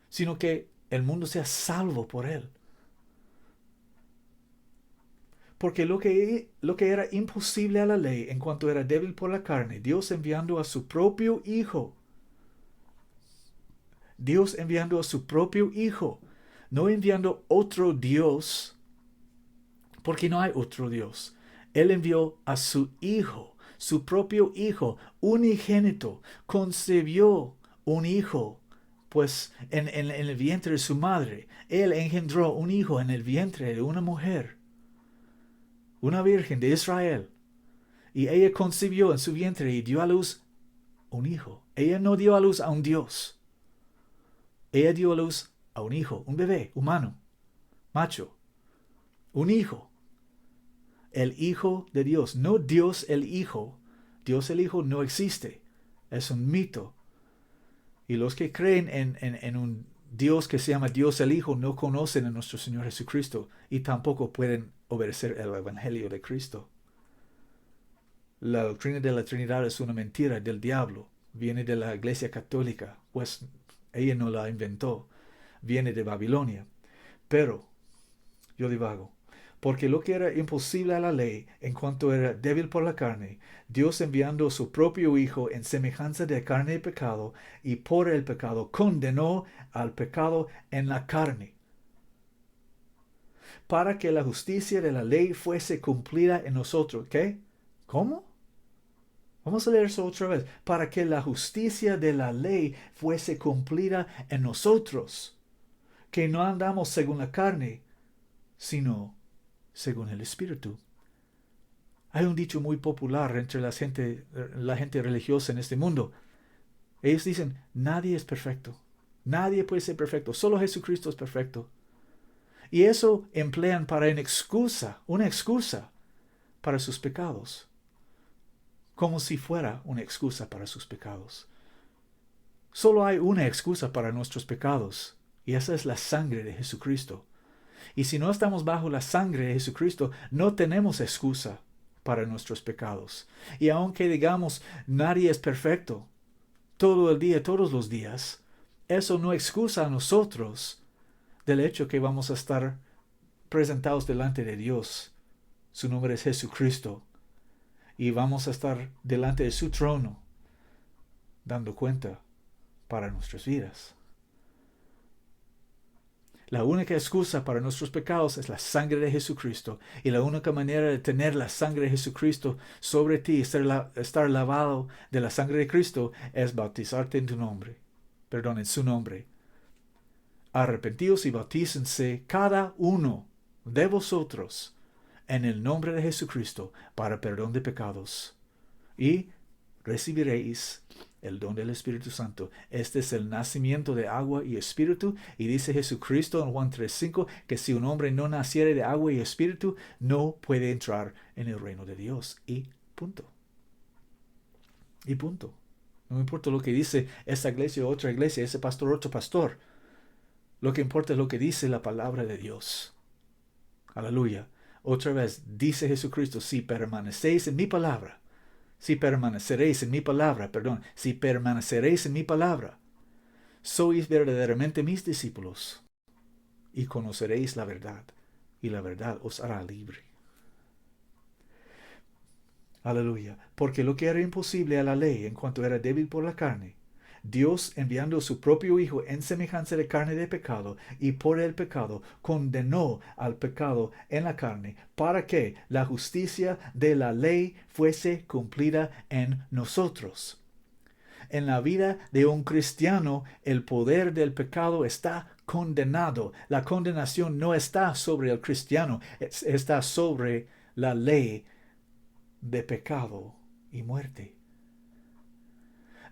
Speaker 1: sino que el mundo sea salvo por él. Porque lo que era imposible a la ley en cuanto era débil por la carne, Dios enviando a su propio Hijo, no enviando otro Dios, porque no hay otro Dios. Él envió a su Hijo, su propio Hijo, unigénito, concebió un hijo, pues en el vientre de su madre. Él engendró un hijo en el vientre de una mujer, una virgen de Israel. Y ella concibió en su vientre y dio a luz un hijo. Ella no dio a luz a un Dios. Ella dio a luz a un hijo, un bebé humano, macho, un hijo. El Hijo de Dios, no Dios el Hijo. Dios el Hijo no existe. Es un mito. Y los que creen en un Dios que se llama Dios el Hijo no conocen a nuestro Señor Jesucristo y tampoco pueden obedecer el Evangelio de Cristo. La doctrina de la Trinidad es una mentira del diablo. Viene de la Iglesia Católica, pues ella no la inventó. Viene de Babilonia. Pero yo divago. Porque lo que era imposible a la ley, en cuanto era débil por la carne, Dios enviando a su propio Hijo en semejanza de carne de pecado, y por el pecado condenó al pecado en la carne, para que la justicia de la ley fuese cumplida en nosotros. ¿Qué? ¿Cómo? Vamos a leer eso otra vez. Para que la justicia de la ley fuese cumplida en nosotros, que no andamos según la carne, sino según el Espíritu. Hay un dicho muy popular entre la gente religiosa en este mundo. Ellos dicen, nadie es perfecto. Nadie puede ser perfecto. Solo Jesucristo es perfecto. Y eso emplean para una excusa para sus pecados. Como si fuera una excusa para sus pecados. Solo hay una excusa para nuestros pecados. Y esa es la sangre de Jesucristo. Y si no estamos bajo la sangre de Jesucristo, no tenemos excusa para nuestros pecados. Y aunque digamos, nadie es perfecto, todo el día, todos los días, eso no excusa a nosotros del hecho que vamos a estar presentados delante de Dios. Su nombre es Jesucristo. Y vamos a estar delante de su trono, dando cuenta para nuestras vidas. La única excusa para nuestros pecados es la sangre de Jesucristo. Y la única manera de tener la sangre de Jesucristo sobre ti, estar lavado de la sangre de Cristo, es bautizarte en en su nombre. Arrepentíos y bautícense cada uno de vosotros en el nombre de Jesucristo para perdón de pecados. Y recibiréis el don del Espíritu Santo. Este es el nacimiento de agua y espíritu. Y dice Jesucristo en Juan 3:5 que si un hombre no naciere de agua y espíritu, no puede entrar en el reino de Dios. Y punto. Y punto. No importa lo que dice esta iglesia o otra iglesia, ese pastor o otro pastor. Lo que importa es lo que dice la palabra de Dios. Aleluya. Otra vez, dice Jesucristo, si permanecéis en mi palabra, si permaneceréis en mi palabra, sois verdaderamente mis discípulos y conoceréis la verdad, y la verdad os hará libre. Aleluya. Porque lo que era imposible a la ley en cuanto era débil por la carne, Dios enviando su propio Hijo en semejanza de carne de pecado y por el pecado condenó al pecado en la carne para que la justicia de la ley fuese cumplida en nosotros. En la vida de un cristiano, el poder del pecado está condenado. La condenación no está sobre el cristiano, está sobre la ley de pecado y muerte.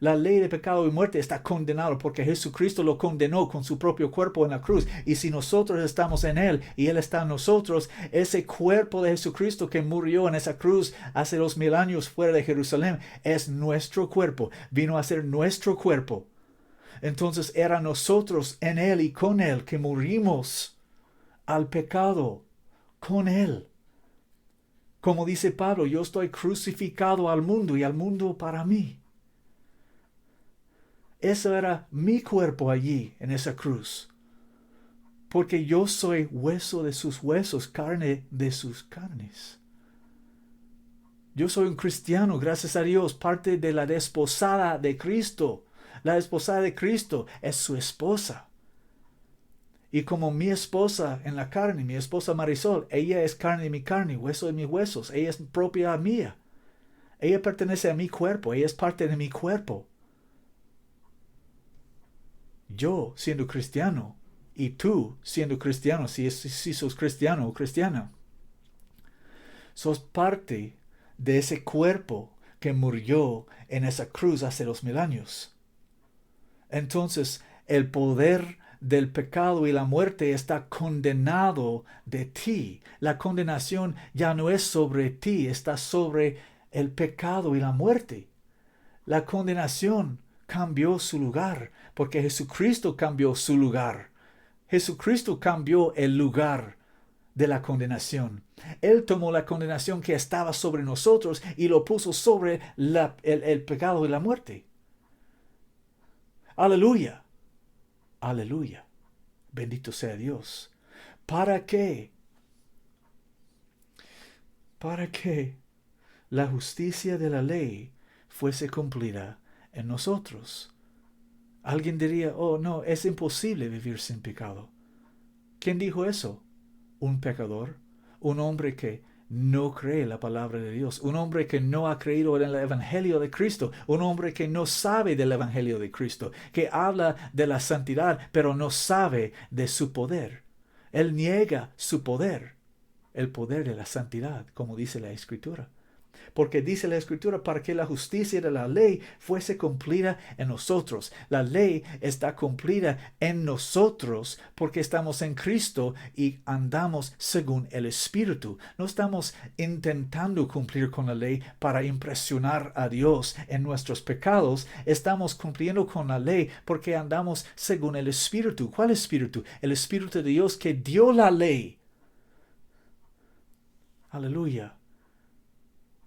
Speaker 1: La ley de pecado y muerte está condenado porque Jesucristo lo condenó con su propio cuerpo en la cruz. Y si nosotros estamos en Él y Él está en nosotros, ese cuerpo de Jesucristo que murió en esa cruz hace 2000 años fuera de Jerusalén es nuestro cuerpo. Vino a ser nuestro cuerpo. Entonces era nosotros en Él y con Él que morimos al pecado con Él. Como dice Pablo, yo estoy crucificado al mundo y al mundo para mí. Ese era mi cuerpo allí en esa cruz. Porque yo soy hueso de sus huesos, carne de sus carnes. Yo soy un cristiano, gracias a Dios, parte de la desposada de Cristo. La desposada de Cristo es su esposa. Y como mi esposa en la carne, mi esposa Marisol, ella es carne de mi carne, hueso de mis huesos. Ella es propia mía. Ella pertenece a mi cuerpo, ella es parte de mi cuerpo. Yo siendo cristiano y tú siendo cristiano, si sos cristiano o cristiana, sos parte de ese cuerpo que murió en esa cruz hace 2000 años. Entonces, el poder del pecado y la muerte está condenado de ti. La condenación ya no es sobre ti, está sobre el pecado y la muerte. La condenación cambió su lugar, porque Jesucristo cambió su lugar. Jesucristo cambió el lugar de la condenación. Él tomó la condenación que estaba sobre nosotros y lo puso sobre el pecado y la muerte. Aleluya. Aleluya. Bendito sea Dios. ¿Para qué? Para que la justicia de la ley fuese cumplida en nosotros. Alguien diría, oh no, es imposible vivir sin pecado. ¿Quién dijo eso? Un pecador, un hombre que no cree la palabra de Dios, un hombre que no ha creído en el Evangelio de Cristo, un hombre que no sabe del Evangelio de Cristo, que habla de la santidad, pero no sabe de su poder. Él niega su poder, el poder de la santidad, como dice la Escritura. Porque dice la Escritura, para que la justicia de la ley fuese cumplida en nosotros. La ley está cumplida en nosotros porque estamos en Cristo y andamos según el Espíritu. No estamos intentando cumplir con la ley para impresionar a Dios en nuestros pecados. Estamos cumpliendo con la ley porque andamos según el Espíritu. ¿Cuál Espíritu? El Espíritu de Dios que dio la ley. Aleluya.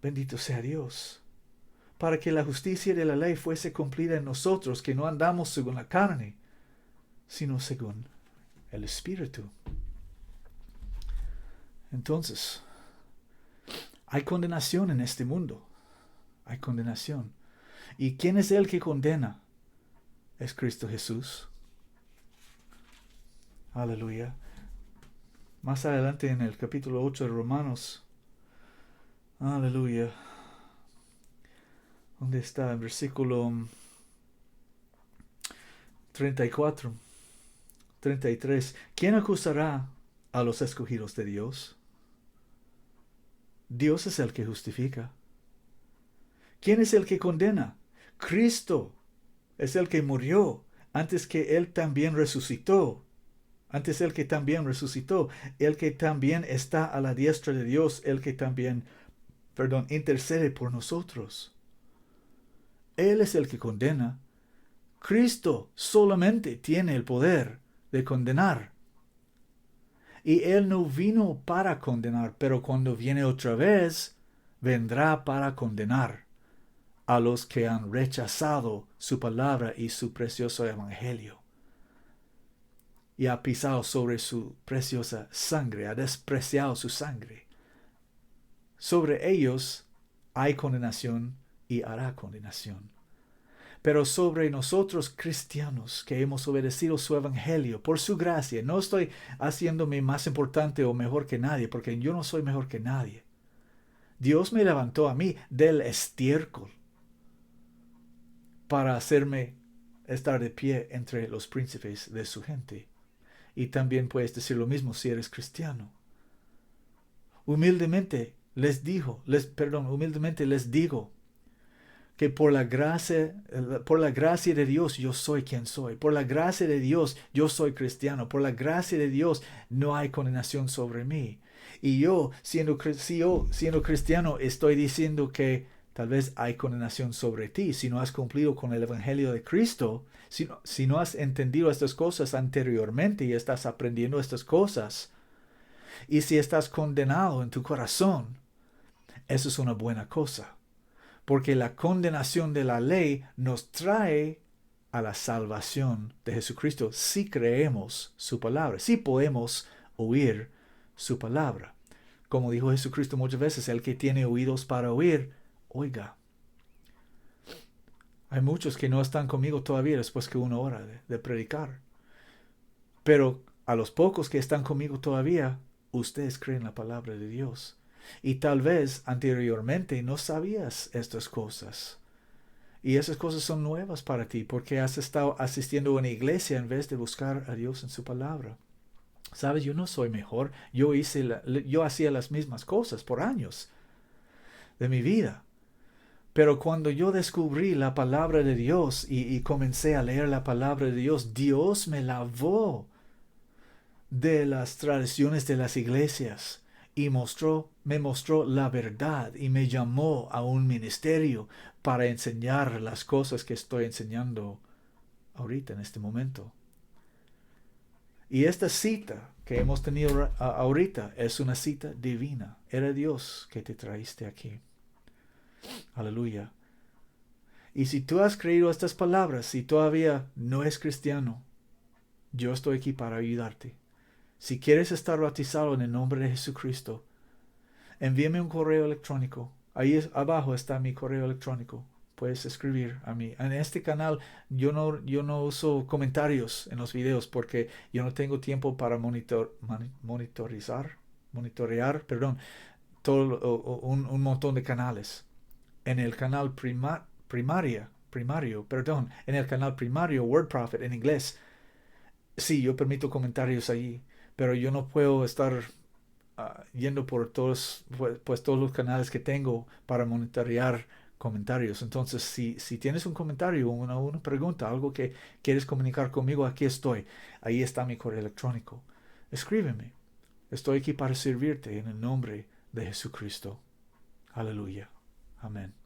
Speaker 1: Bendito sea Dios, para que la justicia de la ley fuese cumplida en nosotros, que no andamos según la carne, sino según el Espíritu. Entonces, hay condenación en este mundo. Hay condenación. ¿Y quién es el que condena? Es Cristo Jesús. Aleluya. Más adelante en el capítulo 8 de Romanos, aleluya. ¿Dónde está? El versículo 34, 33. ¿Quién acusará a los escogidos de Dios? Dios es el que justifica. ¿Quién es el que condena? Cristo es el que murió antes que Él también resucitó. Antes el que también resucitó. El que también está a la diestra de Dios. El que también, intercede por nosotros. Él es el que condena. Cristo solamente tiene el poder de condenar. Y Él no vino para condenar, pero cuando viene otra vez, vendrá para condenar a los que han rechazado su palabra y su precioso evangelio. Y ha pisado sobre su preciosa sangre, ha despreciado su sangre. Sobre ellos hay condenación y hará condenación. Pero sobre nosotros cristianos que hemos obedecido su evangelio por su gracia, no estoy haciéndome más importante o mejor que nadie, porque yo no soy mejor que nadie. Dios me levantó a mí del estiércol para hacerme estar de pie entre los príncipes de su gente. Y también puedes decir lo mismo si eres cristiano. Humildemente les digo que por la gracia de Dios yo soy quien soy. Por la gracia de Dios yo soy cristiano. Por la gracia de Dios no hay condenación sobre mí. Y yo, siendo cristiano, estoy diciendo que tal vez hay condenación sobre ti si no has cumplido con el Evangelio de Cristo, si no has entendido estas cosas anteriormente y estás aprendiendo estas cosas. Y si estás condenado en tu corazón, eso es una buena cosa. Porque la condenación de la ley nos trae a la salvación de Jesucristo si creemos su palabra, si podemos oír su palabra. Como dijo Jesucristo muchas veces, el que tiene oídos para oír, oiga. Hay muchos que no están conmigo todavía después que 1 hora de predicar. Pero a los pocos que están conmigo todavía, ustedes creen la palabra de Dios. Y tal vez anteriormente no sabías estas cosas. Y esas cosas son nuevas para ti porque has estado asistiendo a una iglesia en vez de buscar a Dios en su palabra. Sabes, yo no soy mejor. Yo hacía las mismas cosas por años de mi vida. Pero cuando yo descubrí la palabra de Dios y comencé a leer la palabra de Dios, Dios me lavó de las tradiciones de las iglesias y me mostró la verdad y me llamó a un ministerio para enseñar las cosas que estoy enseñando ahorita en este momento. Y esta cita que hemos tenido ahorita es una cita divina. Era Dios que te traíste aquí. Aleluya. Y si tú has creído estas palabras y todavía no eres cristiano, yo estoy aquí para ayudarte. Si quieres estar bautizado en el nombre de Jesucristo, envíame un correo electrónico. Ahí abajo está mi correo electrónico. Puedes escribir a mí. En este canal yo no uso comentarios en los videos porque yo no tengo tiempo para monitorear todo un montón de canales. En el canal en el canal primario Word Prophet en inglés, sí, yo permito comentarios allí, pero yo no puedo estar yendo por todos los canales que tengo para monitorear comentarios. Entonces, si tienes un comentario, una pregunta, algo que quieres comunicar conmigo, aquí estoy. Ahí está mi correo electrónico. Escríbeme. Estoy aquí para servirte en el nombre de Jesucristo. Aleluya. Amén.